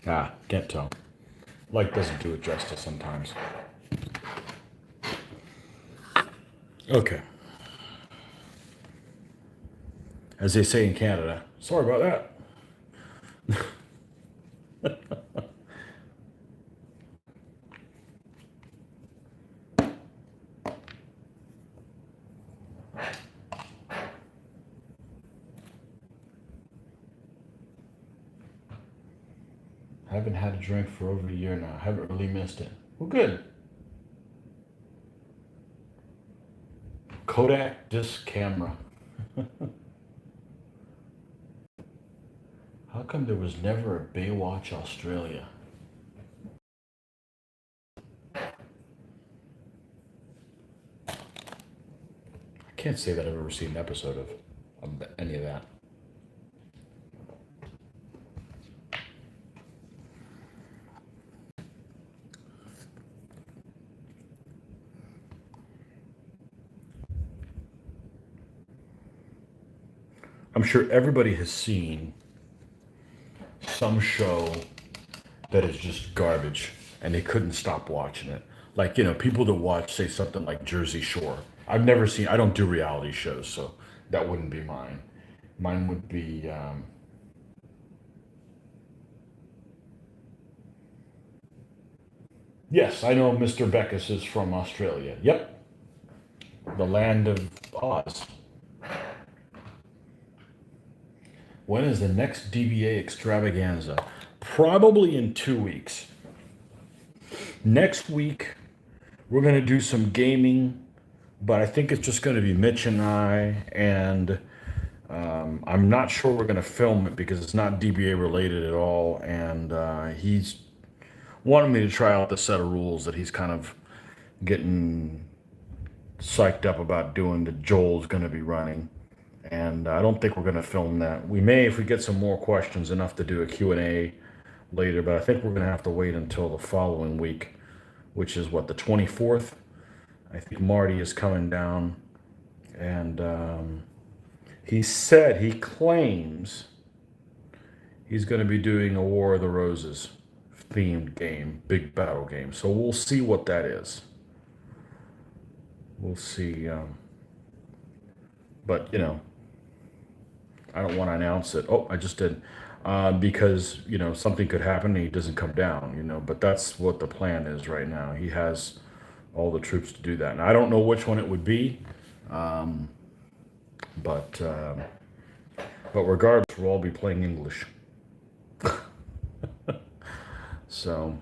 Ah, can't tell. Light doesn't do it justice sometimes. Okay. As they say in Canada, sorry about that. Haven't had a drink for over a year now. Haven't really missed it. Well, good. Kodak disc camera. How come there was never a Baywatch Australia? I can't say that I've ever seen an episode of any of that. I'm sure everybody has seen some show that is just garbage and they couldn't stop watching it. Like, you know, people that watch, say, something like Jersey Shore. I've never seen, I don't do reality shows, so that wouldn't be mine. Mine would be, yes, I know Mr. Beckus is from Australia. Yep, the land of Oz. When is the next DBA extravaganza? Probably in 2 weeks. Next week, we're going to do some gaming, but I think it's just going to be Mitch and I, and I'm not sure we're going to film it because it's not DBA related at all, and he's wanted me to try out the set of rules that he's kind of getting psyched up about doing that Joel's going to be running. And I don't think we're going to film that. We may if we get some more questions enough to do a Q&A later, but I think we're going to have to wait until the following week, which is what, the 24th? I think Marty is coming down, and he said, he claims he's going to be doing a War of the Roses themed game, big battle game. So we'll see what that is. We'll see. But, you know, I don't want to announce it. Oh, I just did. Because, you know, something could happen and he doesn't come down, you know, but that's what the plan is right now. He has all the troops to do that. And I don't know which one it would be. But regardless, we'll all be playing English. So,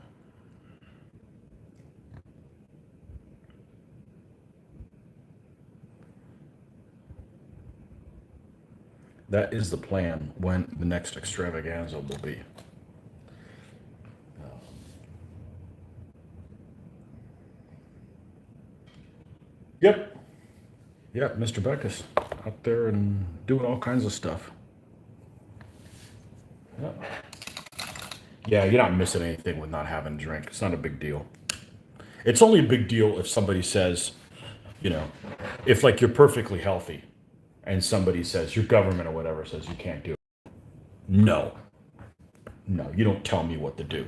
That is the plan when the next extravaganza will be. Yep. Yep, Mr. Beckus out there and doing all kinds of stuff. Yep. Yeah, you're not missing anything with not having a drink. It's not a big deal. It's only a big deal if somebody says, you know, if like you're perfectly healthy and somebody says, your government or whatever says you can't do it. No, no, you don't tell me what to do.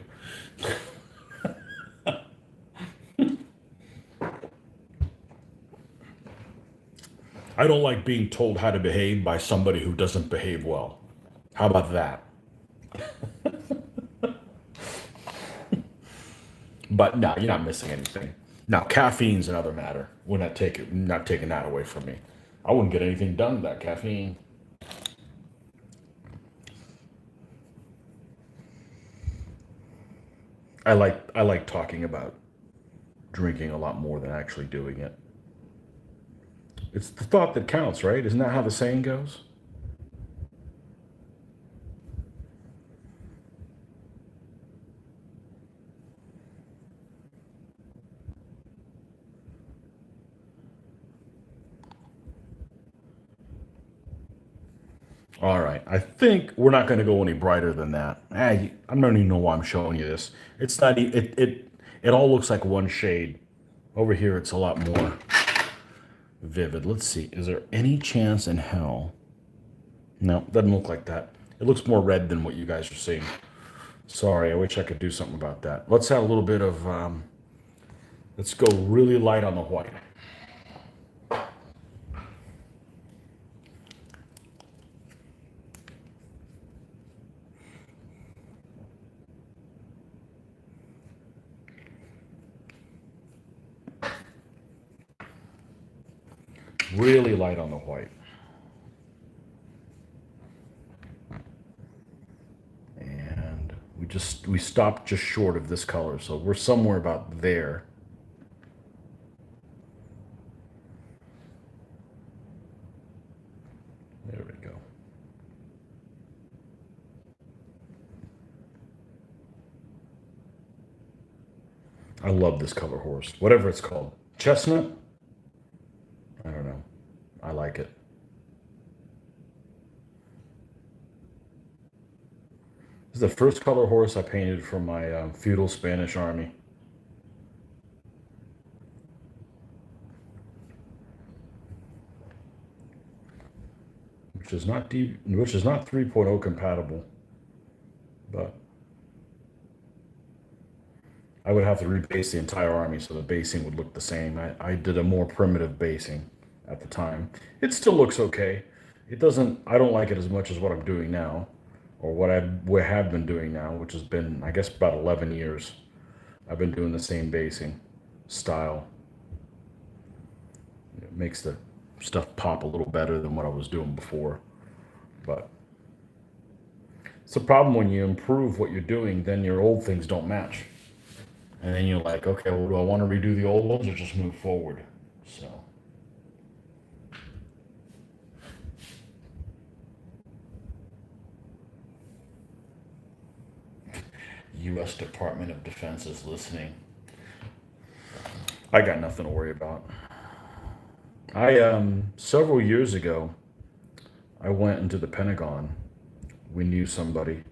I don't like being told how to behave by somebody who doesn't behave well. How about that? But no, you're not missing anything. Now, caffeine's another matter. We're not taking that away from me. I wouldn't get anything done with that caffeine. I like talking about drinking a lot more than actually doing it. It's the thought that counts, right? Isn't that how the saying goes? All right. I think we're not going to go any brighter than that. I don't even know why I'm showing you this. It's not. It all looks like one shade. Over here, it's a lot more vivid. Let's see. Is there any chance in hell? No, doesn't look like that. It looks more red than what you guys are seeing. Sorry, I wish I could do something about that. Let's have a little bit of. Let's go really light on the white. Really light on the white. And we stopped just short of this color, so we're somewhere about there. There we go. I love this color horse. Whatever it's called. Chestnut? I don't know. I like it. This is the first color horse I painted from my feudal Spanish army. Which is not 3.0 compatible, but I would have to rebase the entire army so the basing would look the same. I did a more primitive basing at the time. It still looks okay. It doesn't. I don't like it as much as what I'm doing now, or what I have been doing now, which has been, I guess, about 11 years. I've been doing the same basing style. It makes the stuff pop a little better than what I was doing before. But it's a problem when you improve what you're doing, then your old things don't match. And then you're like, okay, well, do I want to redo the old ones or just move forward? So, U.S. Department of Defense is listening. I got nothing to worry about. Several years ago, I went into the Pentagon. We knew somebody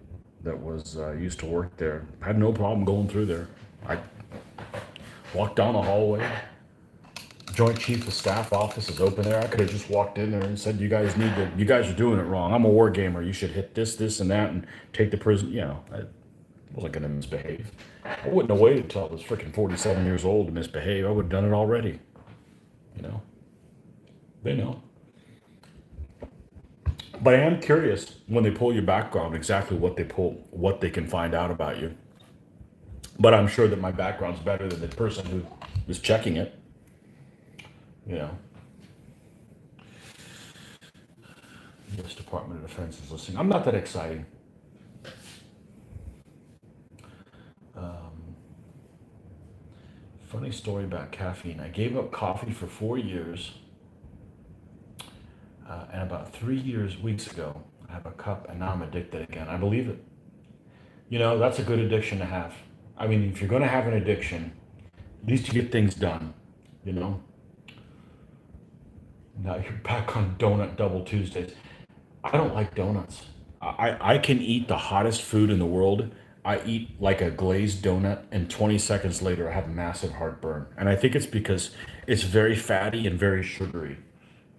that was used to work there. I had no problem going through there. I walked down the hallway. Joint Chief of Staff office is open there. I could have just walked in there and said, you guys are doing it wrong. I'm a war gamer. You should hit this, and that, and take the prison." I wasn't going to misbehave. I wouldn't have waited until I was freaking 47 years old to misbehave. I would have done it already. You know, they know. But I am curious when they pull your background exactly what they can find out about you. But I'm sure that my background's better than the person who is checking it. You know, U.S. Department of Defense is listening. I'm not that exciting. Funny story about caffeine. I gave up coffee for 4 years, and about 3 years, weeks ago, I have a cup, and now I'm addicted again. I believe it. You know, that's a good addiction to have. I mean, if you're going to have an addiction, at least you get things done. You know, now you're back on donut double Tuesdays. I don't like donuts. I can eat the hottest food in the world. I eat like a glazed donut, and 20 seconds later, I have massive heartburn. And I think it's because it's very fatty and very sugary.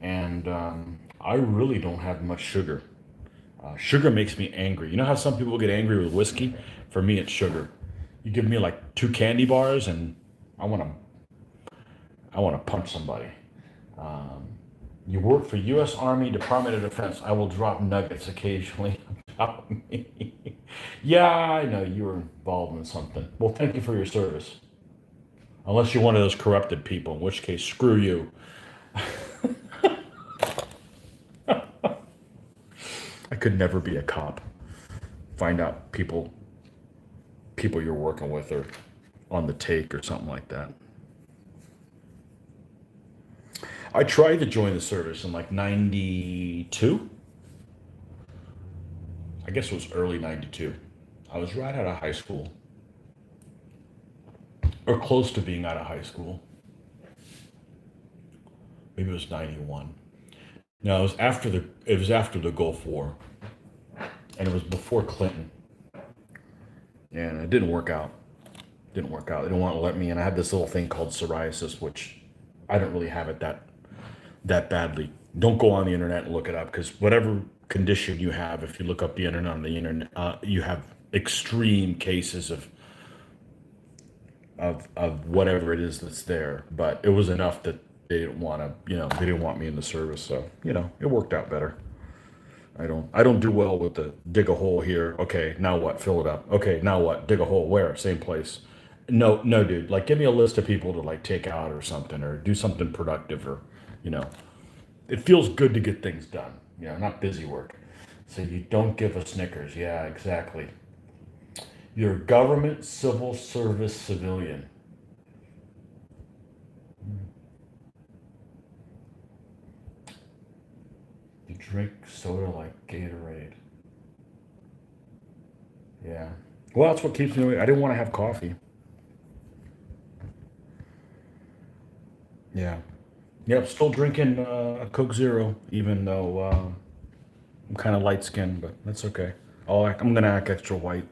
And I really don't have much sugar. Sugar makes me angry. You know how some people get angry with whiskey? For me, it's sugar. You give me like two candy bars, and I want to I want to punch somebody. Um, you work for U.S. Army Department of Defense. I will drop nuggets occasionally about me. Yeah, I know you were involved in something. Well, thank you for your service. Unless you're one of those corrupted people, in which case, screw you. I could never be a cop. Find out people you're working with are on the take or something like that. I tried to join the service in like 92. I guess it was early 92. I was right out of high school, or close to being out of high school. Maybe it was 91. No, it was after the Gulf War, and it was before Clinton, and it didn't work out. Didn't work out. They didn't want to let me in. I had this little thing called psoriasis, which I don't really have it that badly. Don't go on the internet and look it up, because whatever condition you have, if you look up the internet on the internet, you have extreme cases of whatever it is that's there. But it was enough that they didn't want to, they didn't want me in the service. So, it worked out better. I don't do well with the dig a hole here. Okay, now what? Fill it up. Okay, now what? Dig a hole. Where? Same place. No, no, dude. Like, give me a list of people to like take out or something, or do something productive, or you know, it feels good to get things done. Not busy work. So you don't give a Snickers. Yeah, exactly. You're a government civil service civilian. You drink soda like Gatorade. Yeah. Well, that's what keeps me awake. I didn't want to have coffee. Yeah. Yep. Still drinking a Coke Zero, even though I'm kind of light skinned, but that's okay. I'm gonna act extra white.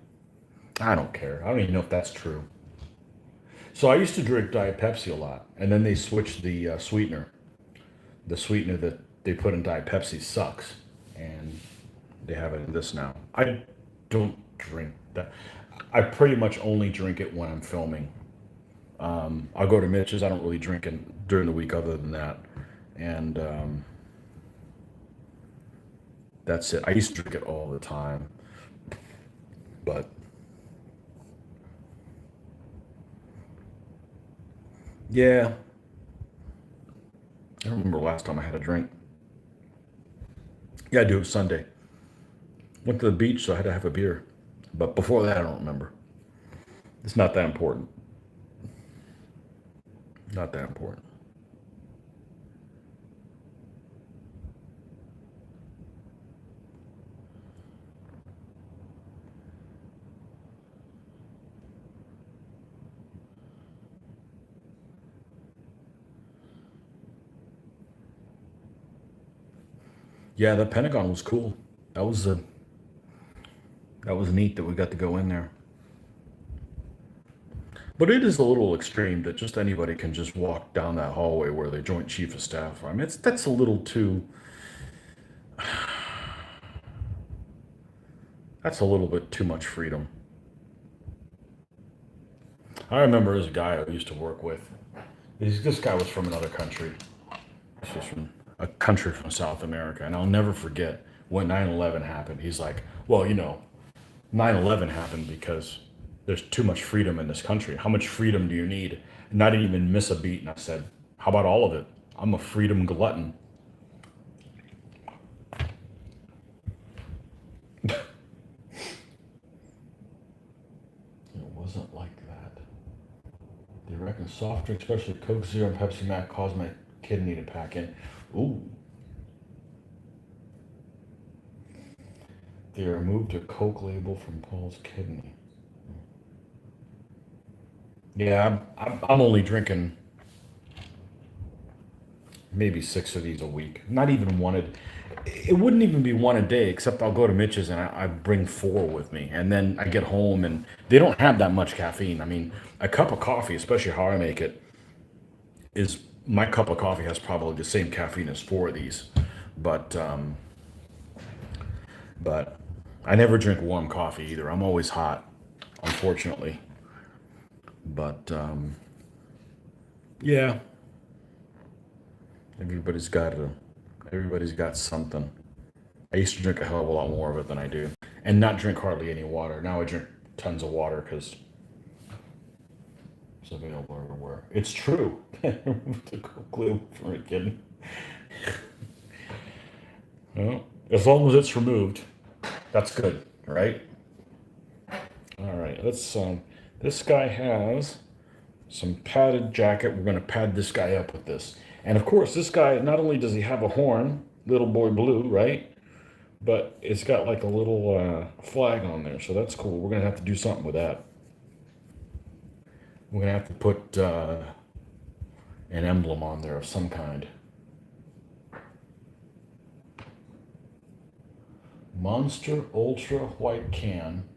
I don't care. I don't even know if that's true. So I used to drink Diet Pepsi a lot, and then they switched the sweetener. The sweetener that they put in Diet Pepsi sucks, and they have it in this now. I don't drink that. I pretty much only drink it when I'm filming. I'll go to Mitch's. I don't really drink it during the week other than that, and that's it. I used to drink it all the time, but yeah, I don't remember last time I had a drink. Yeah, I do. It was Sunday. Went to the beach, so I had to have a beer. But before that, I don't remember. It's not that important. Not that important. Yeah, the Pentagon was cool. That was a that was neat that we got to go in there. But it is a little extreme that just anybody can just walk down that hallway where the Joint Chief of Staff are. I mean, that's a little too. That's a little bit too much freedom. I remember as a guy I used to work with. This guy was from another country. This was from a country from South America, and I'll never forget when 9/11 happened. He's like, "Well, 9/11 happened because there's too much freedom in this country. How much freedom do you need?" And I didn't even miss a beat, and I said, "How about all of it? I'm a freedom glutton." It wasn't like that. They reckon soft drinks, especially Coke Zero and Pepsi Max, cause my kidney to pack in. Ooh, They removed a Coke label from Paul's kidney. Yeah, I'm only drinking maybe 6 of these a week. Not even one. It wouldn't even be one a day, except I'll go to Mitch's and I bring 4 with me. And then I get home and they don't have that much caffeine. I mean, a cup of coffee, especially how I make it, is my cup of coffee has probably the same caffeine as 4 of these. But but I never drink warm coffee either. I'm always hot, unfortunately. But yeah, everybody's got a everybody's got something. I used to drink a hell of a lot more of it than I do, and not drink hardly any water. Now I drink tons of water because it's available everywhere. It's true. The glue for a kid. Well, as long as it's removed, that's good, right? All right. Let's. This guy has some padded jacket. We're gonna pad this guy up with this, and of course, this guy not only does he have a horn, little boy blue, right? But it's got like a little flag on there, so that's cool. We're gonna have to do something with that. We're gonna have to put an emblem on there of some kind. Monster Ultra White Can,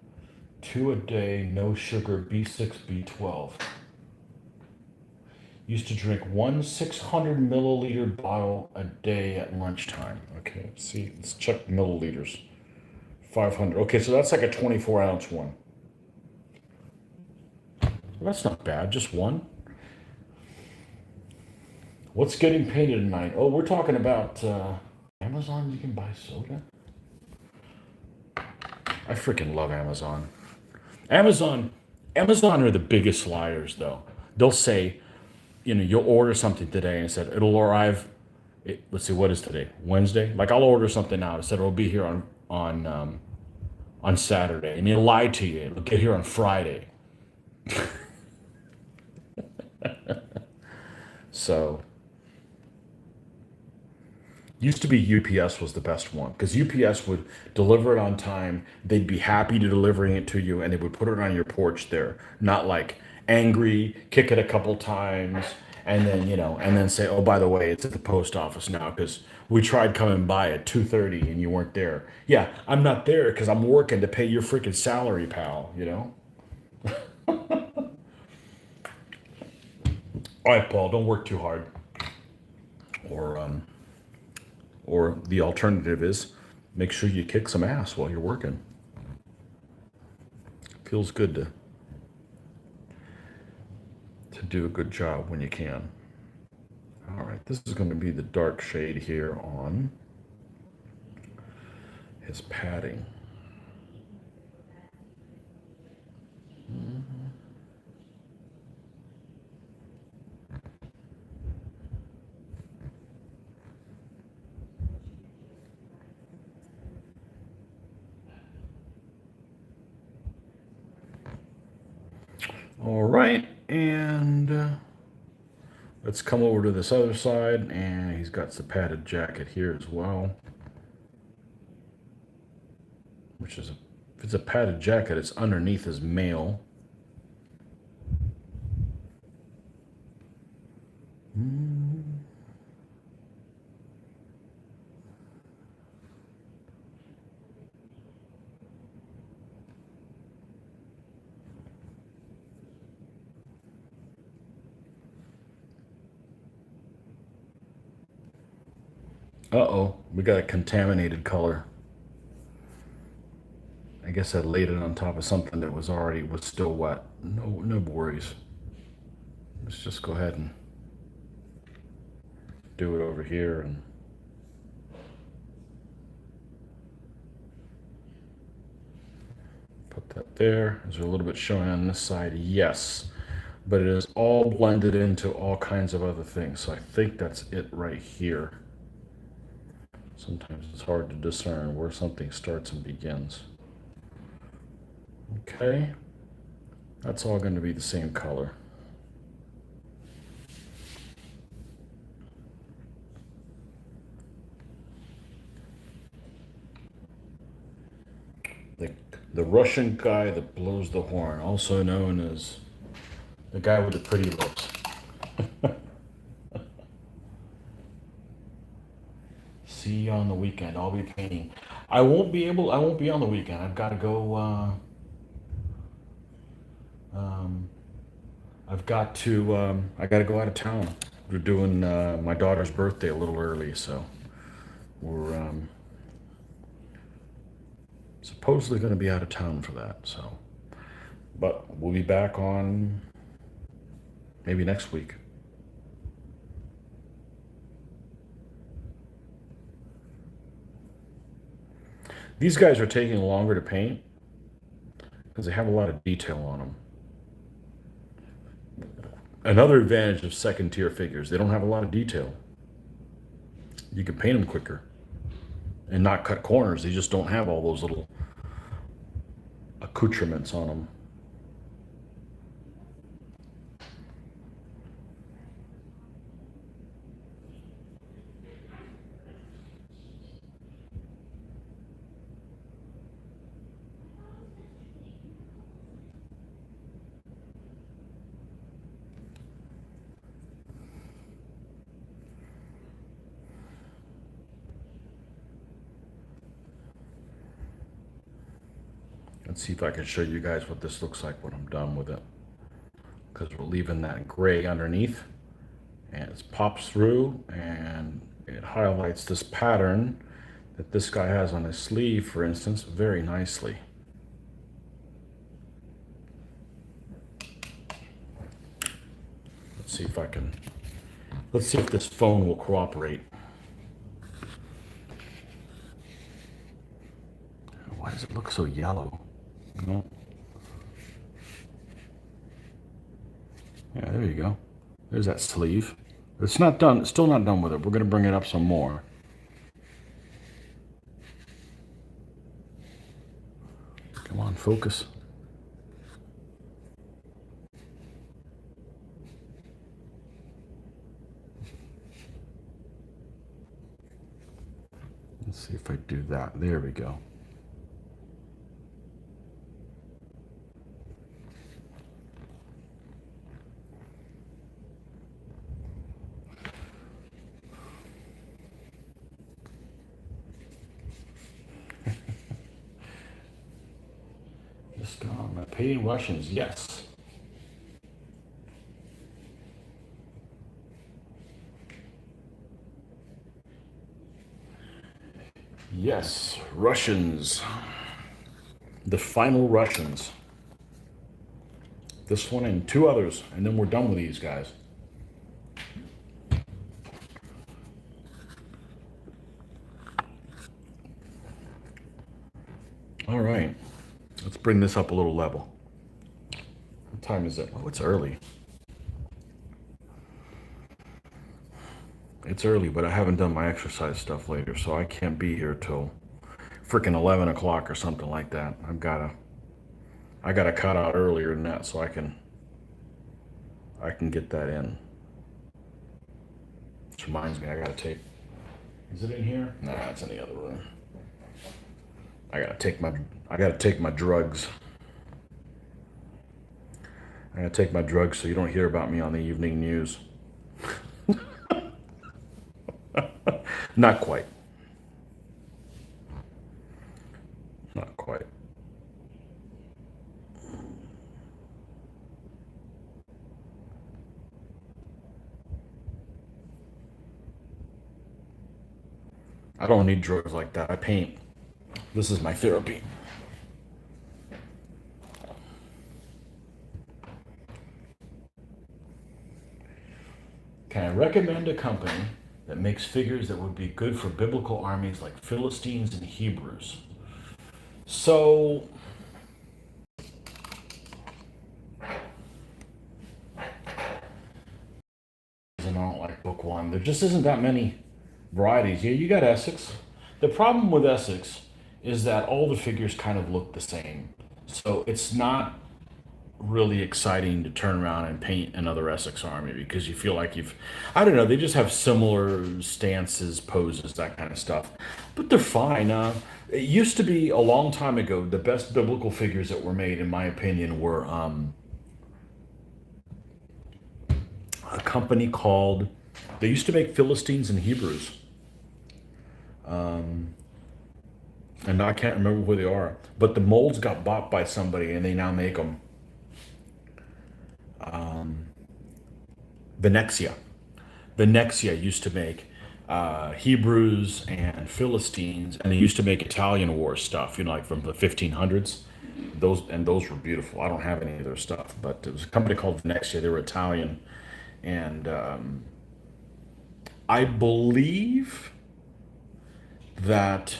2 a day, no sugar, B6, B12. Used to drink one 600 milliliter bottle a day at lunchtime. Okay, let's see. Let's check milliliters. 500. Okay, so that's like a 24-ounce one. Well, that's not bad. Just one. What's getting painted tonight? Oh, we're talking about Amazon. You can buy soda. I freaking love Amazon. Amazon, Amazon are the biggest liars, though. They'll say, you'll order something today and said it'll arrive. Let's see, what is today? Wednesday. Like I'll order something now. It said it'll be here on Saturday, and they lie to you. It'll get here on Friday. So used to be UPS was the best one because UPS would deliver it on time. They'd be happy to delivering it to you, and they would put it on your porch there, not like angry, kick it a couple times, and then and then say, "Oh, by the way, it's at the post office now because we tried coming by at 2:30 and you weren't there." Yeah, I'm not there because I'm working to pay your freaking salary, pal. All right, Paul, don't work too hard. Or the alternative is make sure you kick some ass while you're working. Feels good to do a good job when you can. All right, this is going to be the dark shade here on his padding. All right, and let's come over to this other side, and he's got the padded jacket here as well. Which is, if it's a padded jacket, it's underneath his mail. Uh-oh, we got a contaminated color. I guess I laid it on top of something that was still wet. No worries. Let's just go ahead and do it over here and put that there. Is there a little bit showing on this side? Yes. But it is all blended into all kinds of other things. So I think that's it right here. Sometimes it's hard to discern where something starts and begins. Okay. That's all going to be the same color. the, the Russian guy that blows the horn, also known as the guy with the pretty lips. See you on the weekend. I'll be painting. I won't be able. I won't be on the weekend. I've got to go. Um, I've got to. I got to go out of town. We're doing my daughter's birthday a little early, so we're supposedly going to be out of town for that. So, but we'll be back on maybe next week. These guys are taking longer to paint because they have a lot of detail on them. Another advantage of second tier figures, they don't have a lot of detail. You can paint them quicker and not cut corners. They just don't have all those little accoutrements on them. Let's see if I can show you guys what this looks like when I'm done with it. Because we're leaving that gray underneath. And it pops through and it highlights this pattern that this guy has on his sleeve, for instance, very nicely. Let's see if I can, let's see if this phone will cooperate. Why does it look so yellow? No. Yeah, there you go. There's that sleeve. It's not done. It's still not done with it. We're going to bring it up some more. Come on, focus. Let's see if I do that. There we go. Just gone. Painting Russians, yes. Yes, Russians. The final Russians. This one and two others, and then we're done with these guys. All right, let's bring this up a little level. What time is it? Oh, it's early. It's early, but I haven't done my exercise stuff later, so I can't be here till freaking 11 o'clock or something like that. I gotta cut out earlier than that so I can get that in. Which reminds me, I gotta take. Is it in here? Nah, it's in the other room. I gotta take my drugs. I gotta take my drugs so you don't hear about me on the evening news. Not quite. Not quite. I don't need drugs like that. I paint. This is my therapy. Can I recommend a company that makes figures that would be good for biblical armies like Philistines and Hebrews? So, and I don't like book one. There just isn't that many varieties. Yeah, you got Essex. The problem with Essex is that all the figures kind of look the same. So it's not really exciting to turn around and paint another Essex Army because you feel like you've, I don't know, they just have similar stances, poses, that kind of stuff. But they're fine. It used to be a long time ago, the best biblical figures that were made, in my opinion, were a company called, they used to make Philistines and Hebrews. And I can't remember who they are, but the molds got bought by somebody and they now make them. Venexia. Venexia used to make Hebrews and Philistines, and they used to make Italian war stuff, like from the 1500s. Those were beautiful. I don't have any of their stuff, but it was a company called Venexia. They were Italian, and I believe that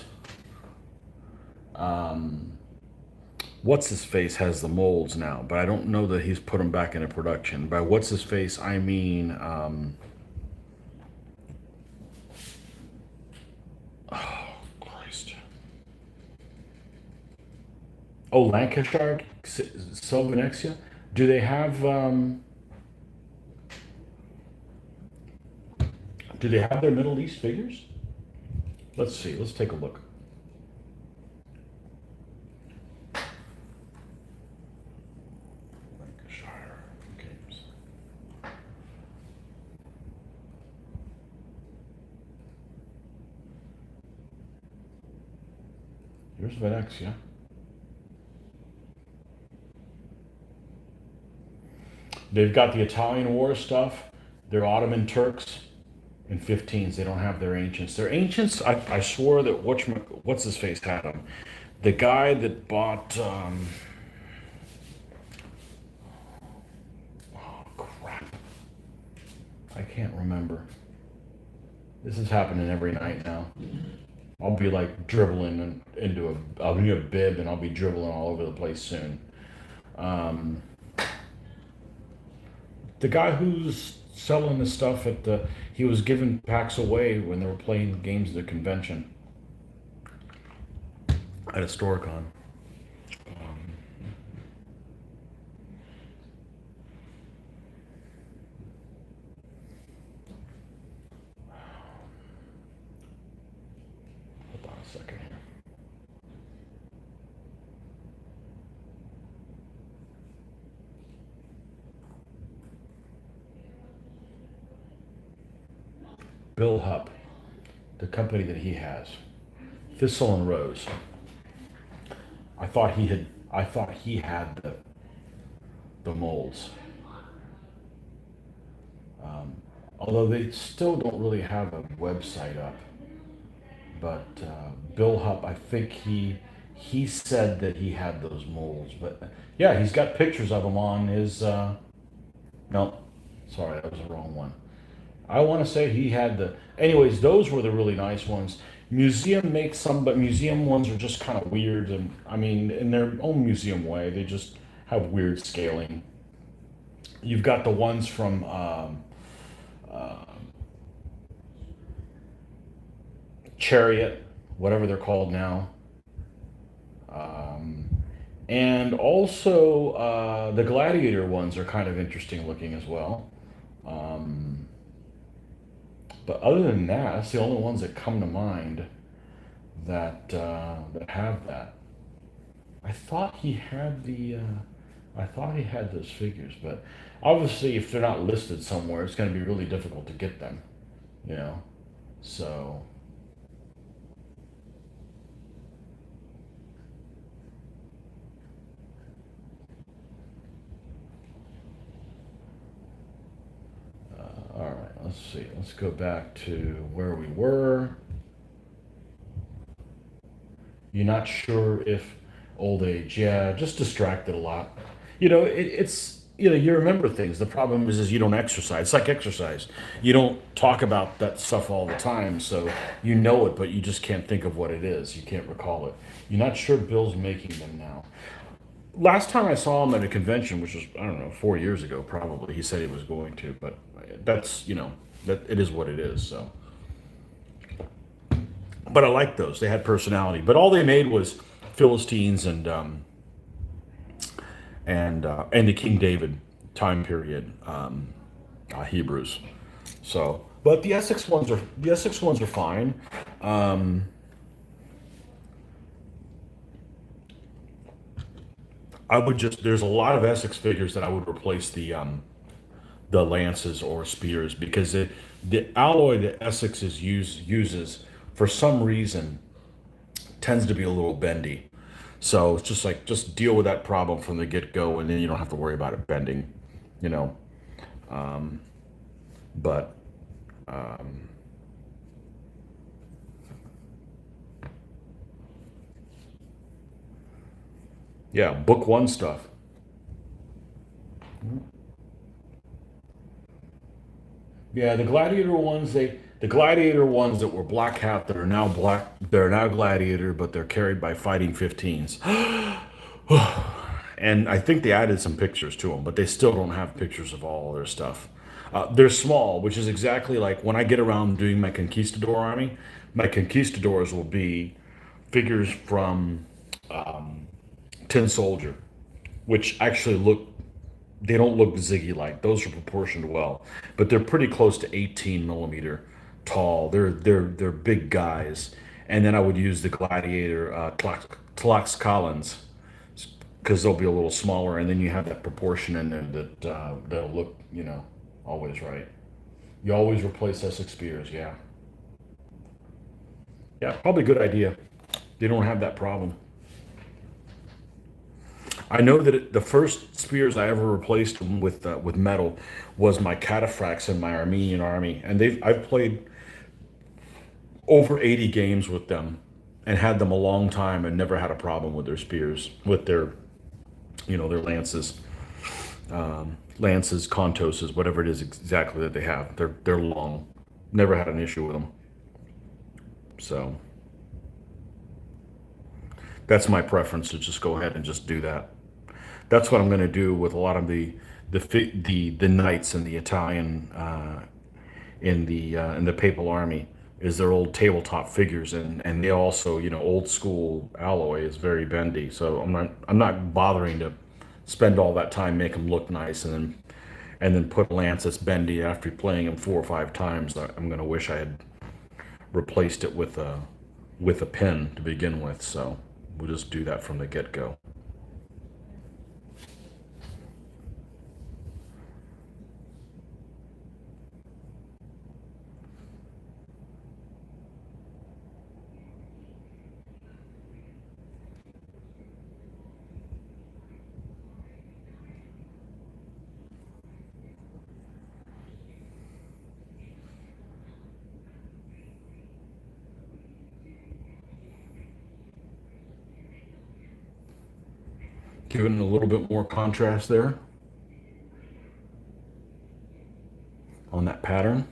what's his face has the molds now, but I don't know that he's put them back into production. By what's his face, I mean. Christ. Oh, Lancashire, Sylvanexia. Do they have? Do they have their Middle East figures? Let's see. Let's take a look. Lancashire games. Here's Venexia. They've got the Italian War stuff. They're Ottoman Turks in 15s. They don't have their ancients. Their ancients, I swore that what's his face had them. The guy that bought. Oh crap! I can't remember. This is happening every night now. I'll be like dribbling into a. I'll be a bib and I'll be dribbling all over the place soon. Um, the guy who's selling the stuff at the, he was giving packs away when they were playing games at the convention at a Storicon. Hold on a second here. Bill Hupp, the company that he has, Thistle and Rose. I thought he had the molds. Although they still don't really have a website up. But Bill Hupp, I think he said that he had those molds. But yeah, he's got pictures of them on his. No, sorry, that was the wrong one. I want to say he had the. Anyways, those were the really nice ones. Museum makes some, but museum ones are just kind of weird, and I mean, in their own museum way, they just have weird scaling. You've got the ones from Chariot, whatever they're called now, and also the Gladiator ones are kind of interesting looking as well. Um, but other than that, that's the only ones that come to mind that have that. I thought he had the. I thought he had those figures, but obviously, if they're not listed somewhere, it's going to be really difficult to get them. You know, so all right. Let's see. Let's go back to where we were. You're not sure if old age, yeah, just distracted a lot. It's you remember things. The problem is you don't exercise. It's like exercise. You don't talk about that stuff all the time, so you know it, but you just can't think of what it is. You can't recall it. You're not sure Bill's making them now. Last time I saw him at a convention, which was I don't know 4 years ago, probably. He said he was going to, but that's that it is what it is. So, but I like those. They had personality, but all they made was Philistines and the King David time period Hebrews. So, but the Essex ones are fine. Um, I would just there's a lot of Essex figures that I would replace the lances or spears because the alloy that Essex uses for some reason tends to be a little bendy. So it's just like just deal with that problem from the get go, and then you don't have to worry about it bending, you know. But yeah, book one stuff. Yeah, the gladiator ones that were black hat that are now black, they're now gladiator, but they're carried by fighting 15s. And I think they added some pictures to them, but they still don't have pictures of all their stuff. They're small, which is exactly like when I get around doing my conquistador army. My conquistadors will be figures from Tin Soldier, which actually look they don't look Ziggy like. Those are proportioned well, but they're pretty close to 18 millimeter tall. They're big guys. And then I would use the Gladiator Tlax Collins because they'll be a little smaller, and then you have that proportion in there that that'll look always right. You always replace Essex spears, yeah, yeah, probably a good idea. They don't have that problem. I know that the first spears I ever replaced with metal was my cataphracts in my Armenian army, and I've played over 80 games with them and had them a long time and never had a problem with their spears, with their lances, contoses, whatever it is exactly that they have. They're long. Never had an issue with them. So that's my preference to just go ahead and just do that. That's what I'm going to do with a lot of the knights in the Italian in the Papal Army is their old tabletop figures, and they also old school alloy is very bendy. So I'm not bothering to spend all that time make them look nice and then put a lance that's bendy after playing them 4 or 5 times. I'm going to wish I had replaced it with a pin to begin with. So we'll just do that from the get go. Giving it a little bit more contrast there on that pattern.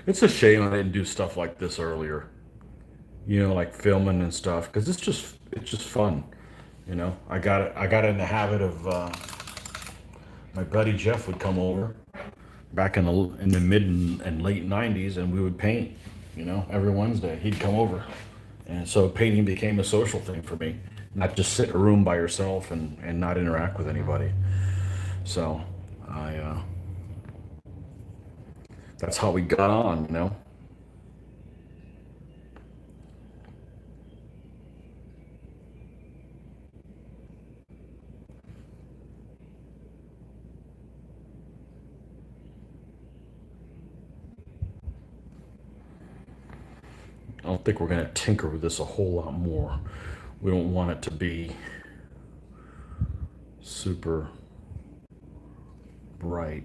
It's a shame I didn't do stuff like this earlier. Like filming and stuff, because it's just fun. I got in the habit of my buddy Jeff would come over back in the mid and late '90s, and we would paint. Every Wednesday he'd come over, and so painting became a social thing for me, not just sit in a room by yourself and not interact with anybody. So I that's how we got on. I don't think we're going to tinker with this a whole lot more. We don't want it to be super bright.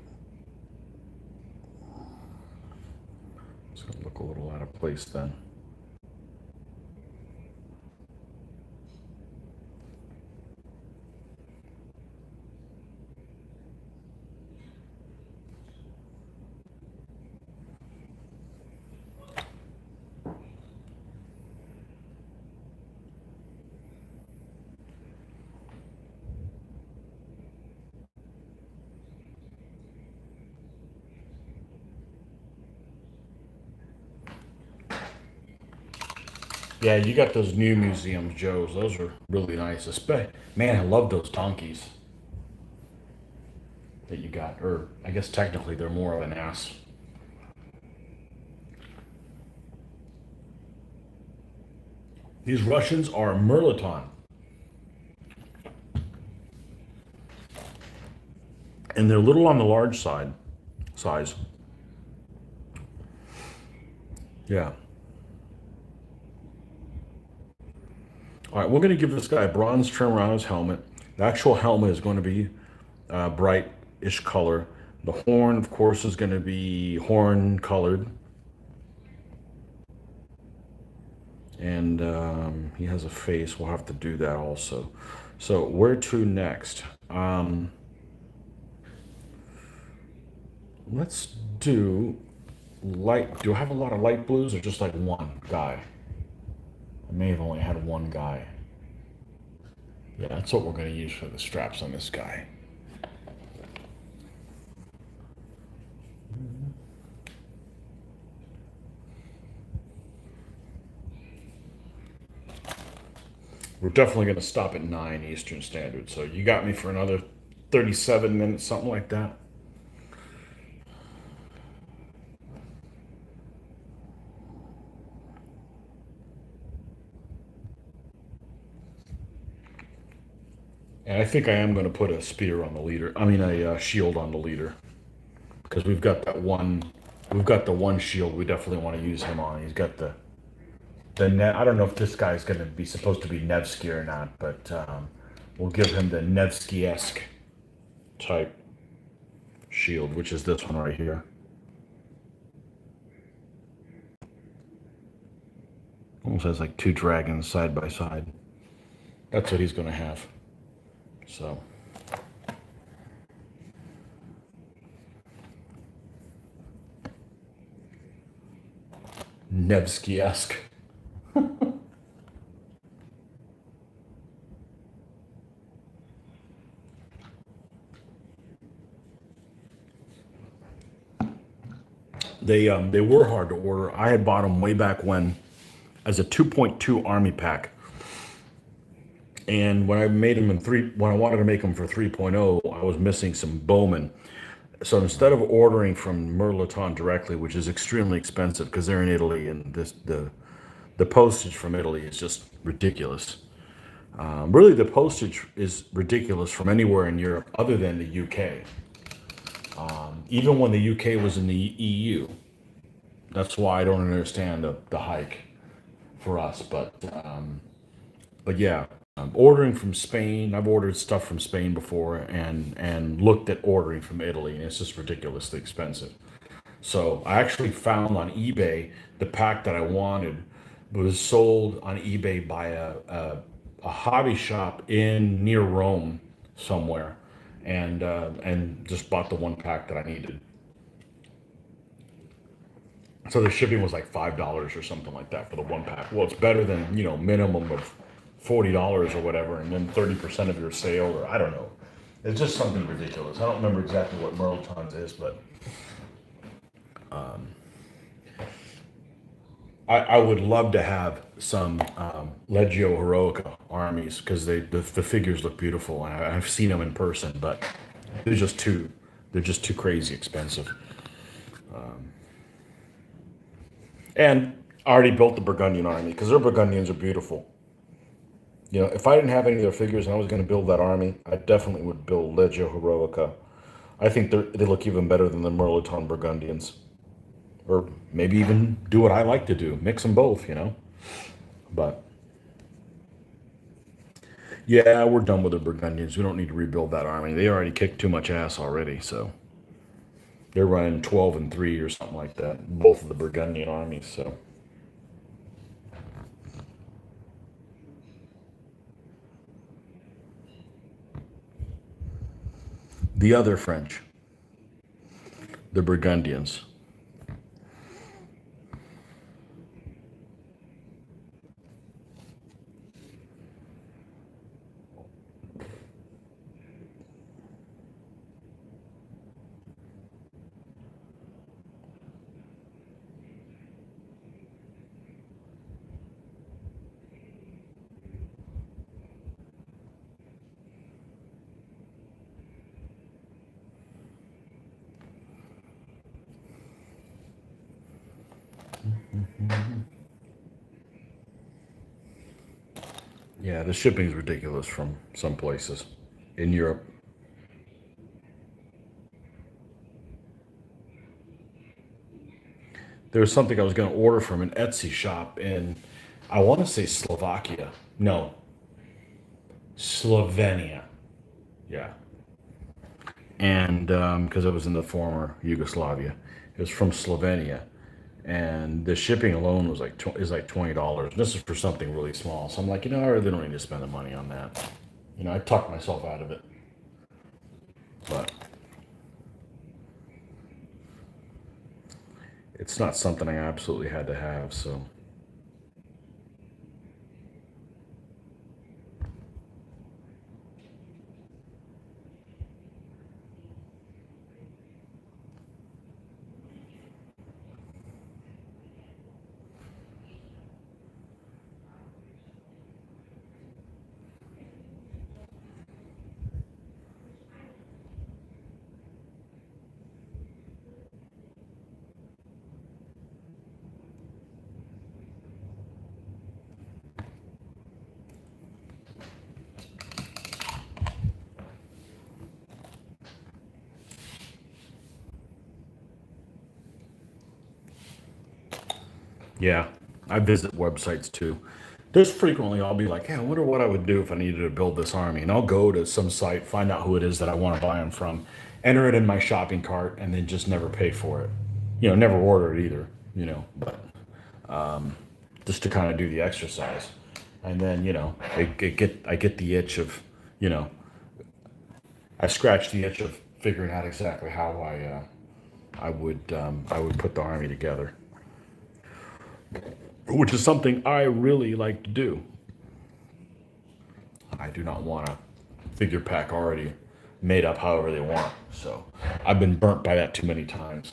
It's going to look a little out of place then. Yeah, you got those new museums, Joe's. Those are really nice. Man, I love those donkeys that you got. Or I guess technically they're more of an ass. These Russians are Merlaton, and they're a little on the large side, size. Yeah. All right, we're going to give this guy a bronze trim around his helmet. The actual helmet is going to be bright-ish color. The horn, of course, is going to be horn colored. And he has a face. We'll have to do that also. So where to next? Let's do light. Do I have a lot of light blues or just like one guy? I may have only had one guy. Yeah, that's what we're going to use for the straps on this guy. We're definitely going to stop at 9 Eastern Standard. So you got me for another 37 minutes, something like that. And I think I am going to put a spear on the leader. I mean, a shield on the leader. Because we've got that one. We've got the one shield we definitely want to use him on. He's got the net. I don't know if this guy's going to be supposed to be Nevsky or not, but we'll give him the Nevsky-esque type shield, which is this one right here. Almost has like two dragons side by side. That's what he's going to have. So. Nevsky-esque. They were hard to order. I had bought them way back when as a 2.2 army pack. And when I made them when I wanted to make them for 3.0, I was missing some bowmen. So instead of ordering from Merlaton directly, which is extremely expensive because they're in Italy, and the postage from Italy is just ridiculous. Really, the postage is ridiculous from anywhere in Europe other than the UK. Even when the UK was in the EU, that's why I don't understand the hike for us. But yeah, ordering from Spain, I've ordered stuff from Spain before, and looked at ordering from Italy, and it's just ridiculously expensive. So I actually found on eBay the pack that I wanted was sold on eBay by a hobby shop in near Rome somewhere, and just bought the one pack that I needed. So the shipping was like $5 or something like that for the one pack. Well, it's better than minimum of $40 or whatever, and then 30% of your sale, or I don't know. It's just something ridiculous. I don't remember exactly what Merleton's is, but I would love to have some Legio Heroica armies because the figures look beautiful, and I've seen them in person, but they're just too they're just too crazy expensive. And I already built the Burgundian army because their Burgundians are beautiful. If I didn't have any of their figures and I was going to build that army, I definitely would build Legio Heroica. I think they look even better than the Merlaton Burgundians. Or maybe even do what I like to do, mix them both. But yeah, we're done with the Burgundians. We don't need to rebuild that army. They already kicked too much ass already, so they're running 12-3 or something like that. Both of the Burgundian armies. So the other French, the Burgundians. Yeah, the shipping's ridiculous from some places in Europe. There was something I was going to order from an Etsy shop in, I want to say Slovakia. No, Slovenia. Yeah. And because it was in the former Yugoslavia, it was from Slovenia, and the shipping alone was like is like $20. This is for something really small, so I'm like, I really don't need to spend the money on that. I talked myself out of it, but it's not something I absolutely had to have. So yeah, I visit websites too. There's frequently I'll be like, hey, I wonder what I would do if I needed to build this army, and I'll go to some site, find out who it is that I want to buy them from, enter it in my shopping cart, and then just never pay for it. Never order it either. But just to kind of do the exercise, and then I get the itch of you know I scratch the itch of figuring out exactly how I would put the army together, which is something I really like to do. I do not want a figure pack already made up however they want. So I've been burnt by that too many times.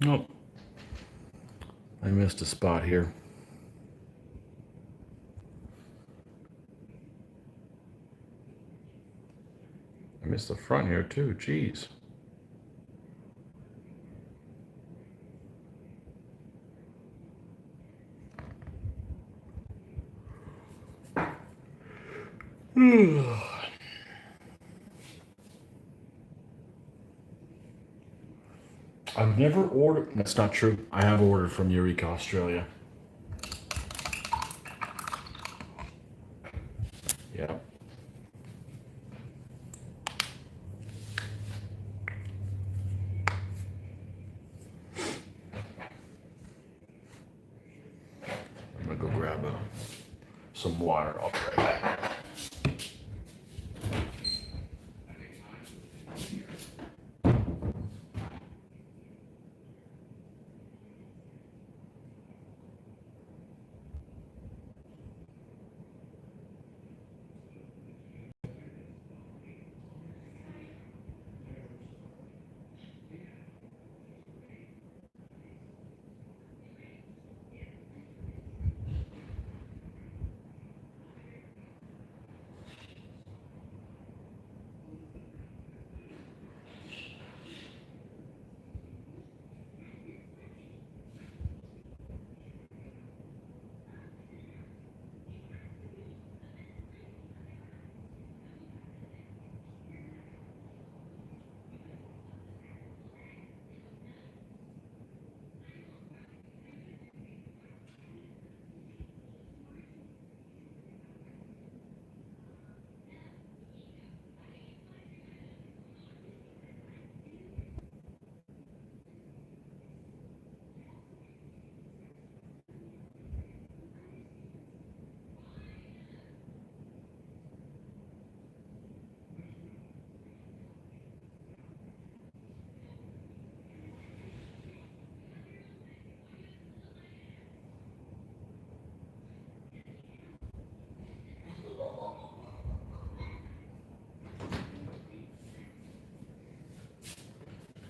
Oh, I missed a spot here. I missed the front here too. Jeez. I've never ordered. That's not true. I have ordered from Eureka, Australia. Yeah. I'm gonna go grab some water. I'll be right back.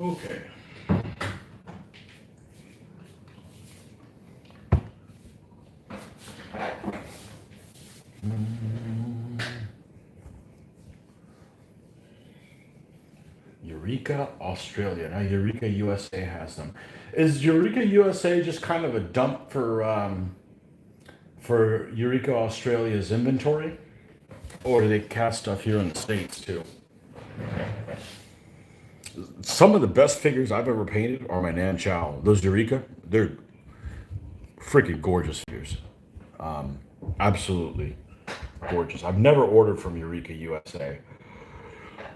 Okay. Eureka, Australia. Now, Eureka USA has them. Is Eureka USA just kind of a dump for Eureka Australia's inventory, or do they cast stuff here in the States too? Some of the best figures I've ever painted are my Nan Chow. Those Eureka, they're freaking gorgeous figures. Absolutely gorgeous. I've never ordered from Eureka USA.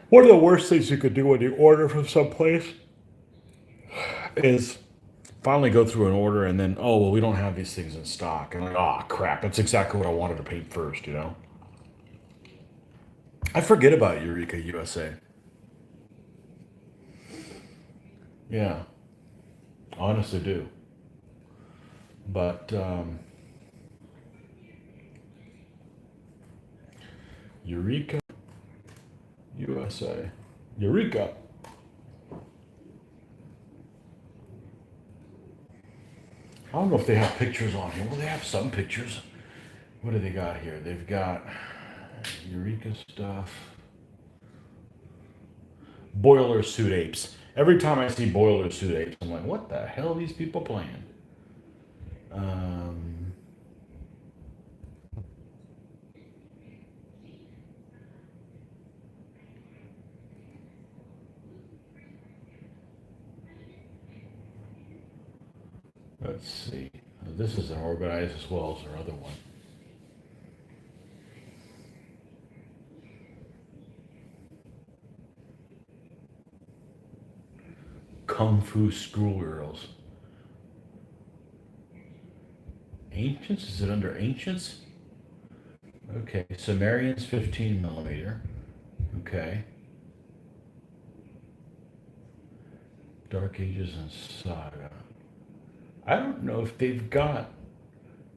One of the worst things you could do when you order from someplace is finally go through an order and then, oh, well, we don't have these things in stock. And I'm like, oh, crap, that's exactly what I wanted to paint first, you know? I forget about Eureka USA. Yeah, honestly do. But Eureka USA. Eureka. I don't know if they have pictures on here. Well, they have some pictures. What do they got here? They've got Eureka stuff. Boiler Suit Apes. Every time I see Boiler Suit Apes, I'm like, what the hell are these people playing? Um, let's see. This is an organized as well as our other one. Kung Fu Schoolgirls. Ancients? Is it under Ancients? Okay. Sumerians 15 millimeter. Okay. Dark Ages and Saga. I don't know if they've got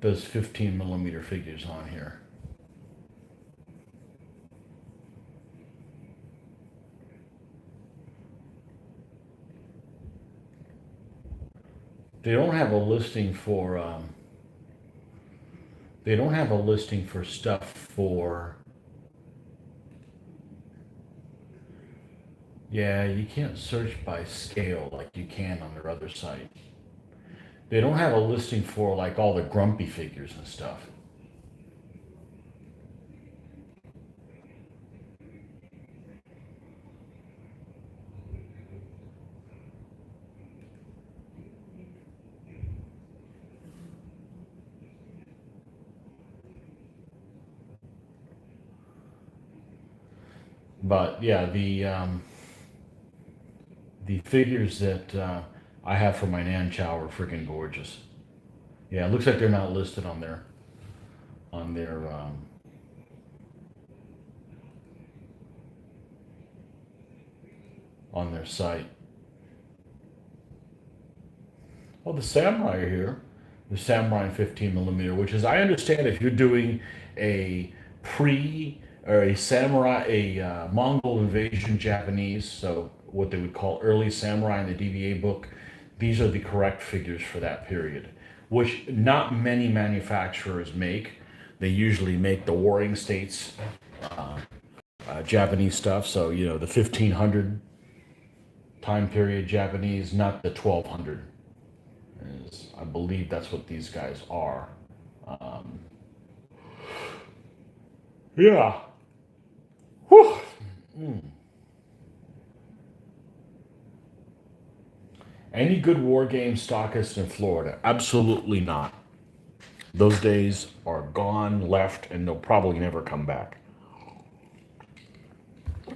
those 15 millimeter figures on here. They don't have a listing for they don't have a listing for stuff for, yeah, you can't search by scale like you can on their other site. They don't have a listing for like all the grumpy figures and stuff. But yeah, the figures that I have for my Nan Chow are freaking gorgeous. Yeah, it looks like they're not listed on their on their site. Well, the samurai are here. The samurai 15 millimeter, which is, I understand, if you're doing a pre or a samurai, a Mongol invasion Japanese, so what they would call early samurai in the DVA book, these are the correct figures for that period, which not many manufacturers make. They usually make the warring states Japanese stuff, so you know the 1500 time period Japanese, not the 1200. I believe that's what these guys are. Um, yeah. Whew. Mm. Any good war game stockist in Florida? Absolutely not. Those days are gone, left, and they'll probably never come back.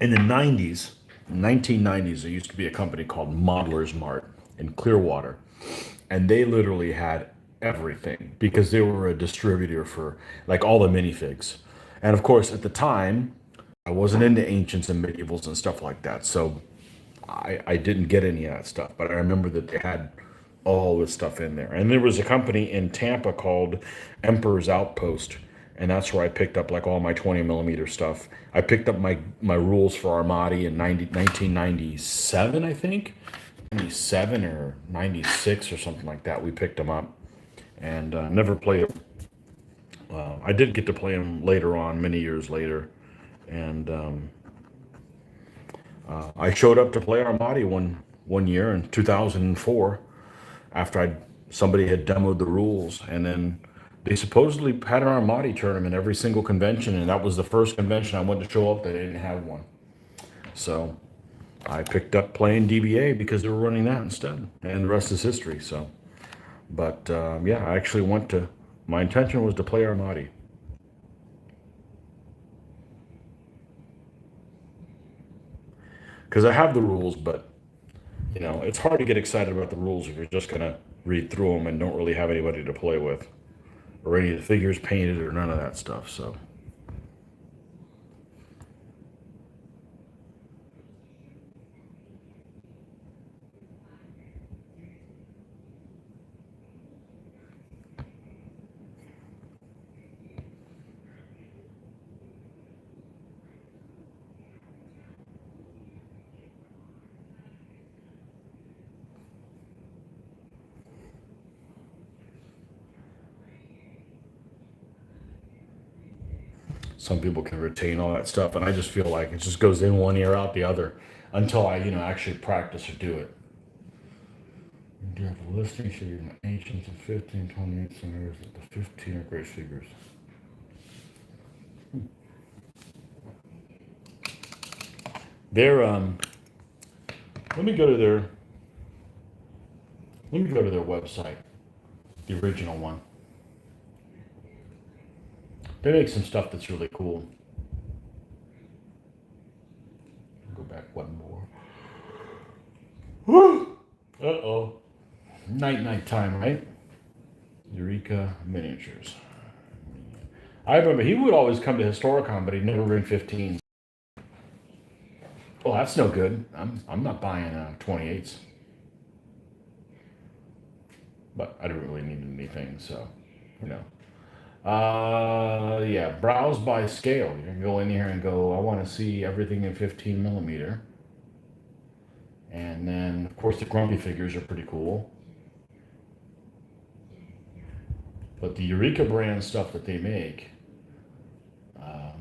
In the 90s, 1990s, there used to be a company called Modelers Mart in Clearwater, and they literally had everything because they were a distributor for like all the minifigs. And of course, at the time, I wasn't into ancients and medievals and stuff like that, so I didn't get any of that stuff. But I remember that they had all this stuff in there. And there was a company in Tampa called Emperor's Outpost, and that's where I picked up like all my 20 millimeter stuff. I picked up my rules for Armati in 1997, I think, 97 or 96 or something like that. We picked them up, and never played them. I did get to play them later on, many years later, and I showed up to play Armati one year in 2004 after somebody had demoed the rules, and then they supposedly had an Armati tournament every single convention, and that was the first convention I went to show up that they didn't have one. So I picked up playing DBA because they were running that instead, and the rest is history. So, but yeah, I actually went to. My intention was to play Armati. Because I have the rules, but it's hard to get excited about the rules if you're just gonna read through them and don't really have anybody to play with, or any of the figures painted, or none of that stuff. So, some people can retain all that stuff, and I just feel like it just goes in one ear out the other until I, actually practice or do it. Do you have a listing? Show you ancients of 15, 28 centers. The 15 are great figures. They're let me go to their website, the original one. They make some stuff that's really cool. Go back one more. Uh-oh. Night time, right? Eureka Miniatures. I remember he would always come to Historicon, but he'd never rin 15. Oh, that's no good. I'm not buying 28s. But I didn't really need anything, so you know. Yeah, browse by scale. You can go in here and go, I want to see everything in 15 millimeter. And then, of course, the Grumpy figures are pretty cool. But the Eureka brand stuff that they make, I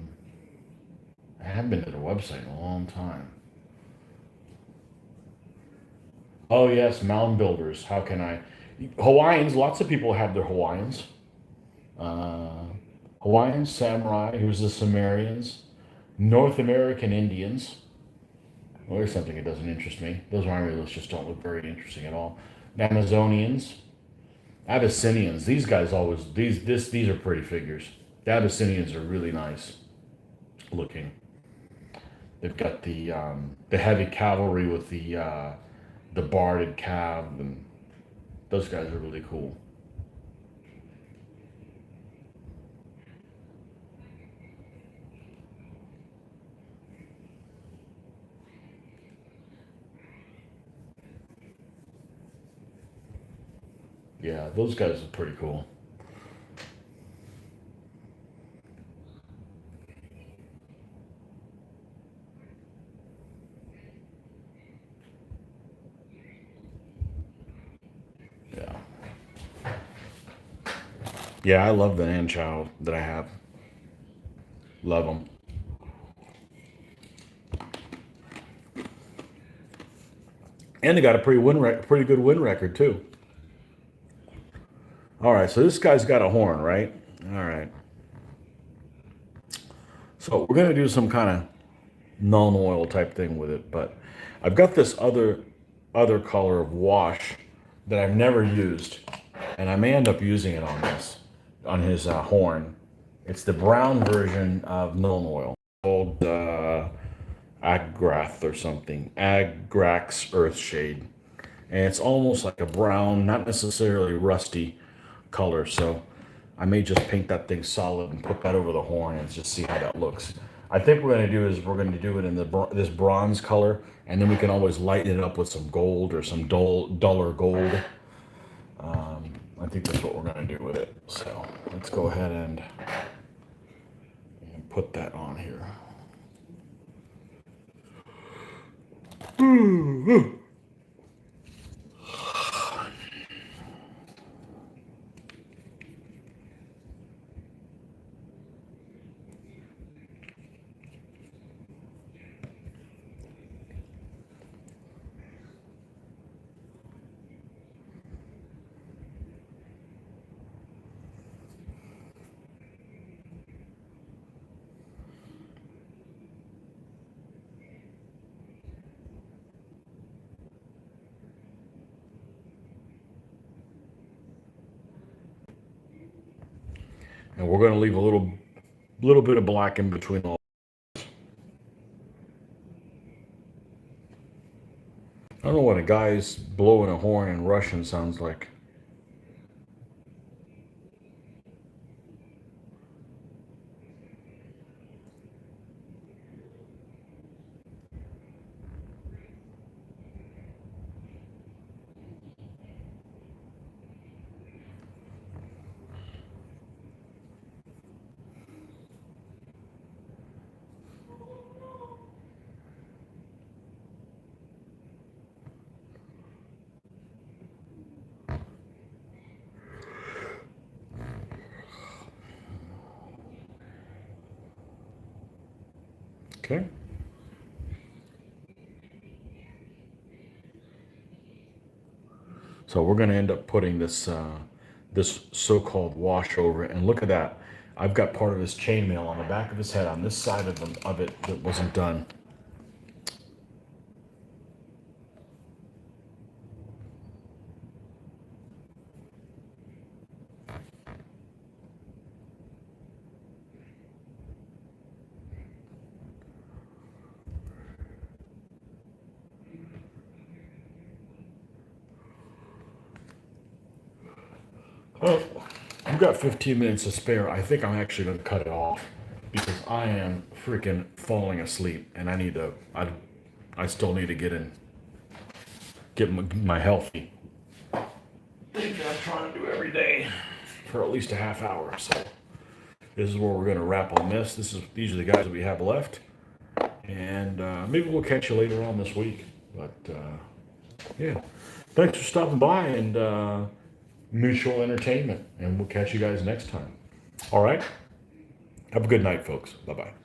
haven't been to their website in a long time. Oh, yes, mound builders. How can I? Hawaiians, lots of people have their Hawaiians. Uh, Hawaiians, Samurai, here's the Sumerians, North American Indians. Well, there's something that doesn't interest me. Those army lists just don't look very interesting at all. Amazonians, Abyssinians. These guys always these are pretty figures. The Abyssinians are really nice looking. They've got the heavy cavalry with the barded cav, and those guys are really cool. Yeah, those guys are pretty cool. Yeah. Yeah, I love the Nanchow that I have. Love them. And they got a pretty good win record too. All right, so this guy's got a horn, right? All right. So we're gonna do some kind of non-oil type thing with it, but I've got this other color of wash that I've never used, and I may end up using it on his horn. It's the brown version of non-oil called Agrath or something, Agrax Earthshade, and it's almost like a brown, not necessarily rusty color. So I may just paint that thing solid and put that over the horn and just see how that looks. I think we're going to do is we're going to do it in this bronze color, and then we can always lighten it up with some gold or some duller gold. I think that's what we're going to do with it. So let's go ahead and put that on here. And we're going to leave a little bit of black in between all. I don't know what a guy's blowing a horn in Russian sounds like. Okay. So we're going to end up putting this this so-called wash over it. And look at that. I've got part of his chainmail on the back of his head on this side of it that wasn't done. Oh, I've got 15 minutes to spare. I think I'm actually going to cut it off because I am freaking falling asleep, and I still need to get my healthy thing that I'm trying to do every day for at least a half hour. So this is where we're going to wrap on this. These are the guys that we have left, and maybe we'll catch you later on this week. But yeah, thanks for stopping by and mutual entertainment, and we'll catch you guys next time. All right, have a good night, folks. Bye bye.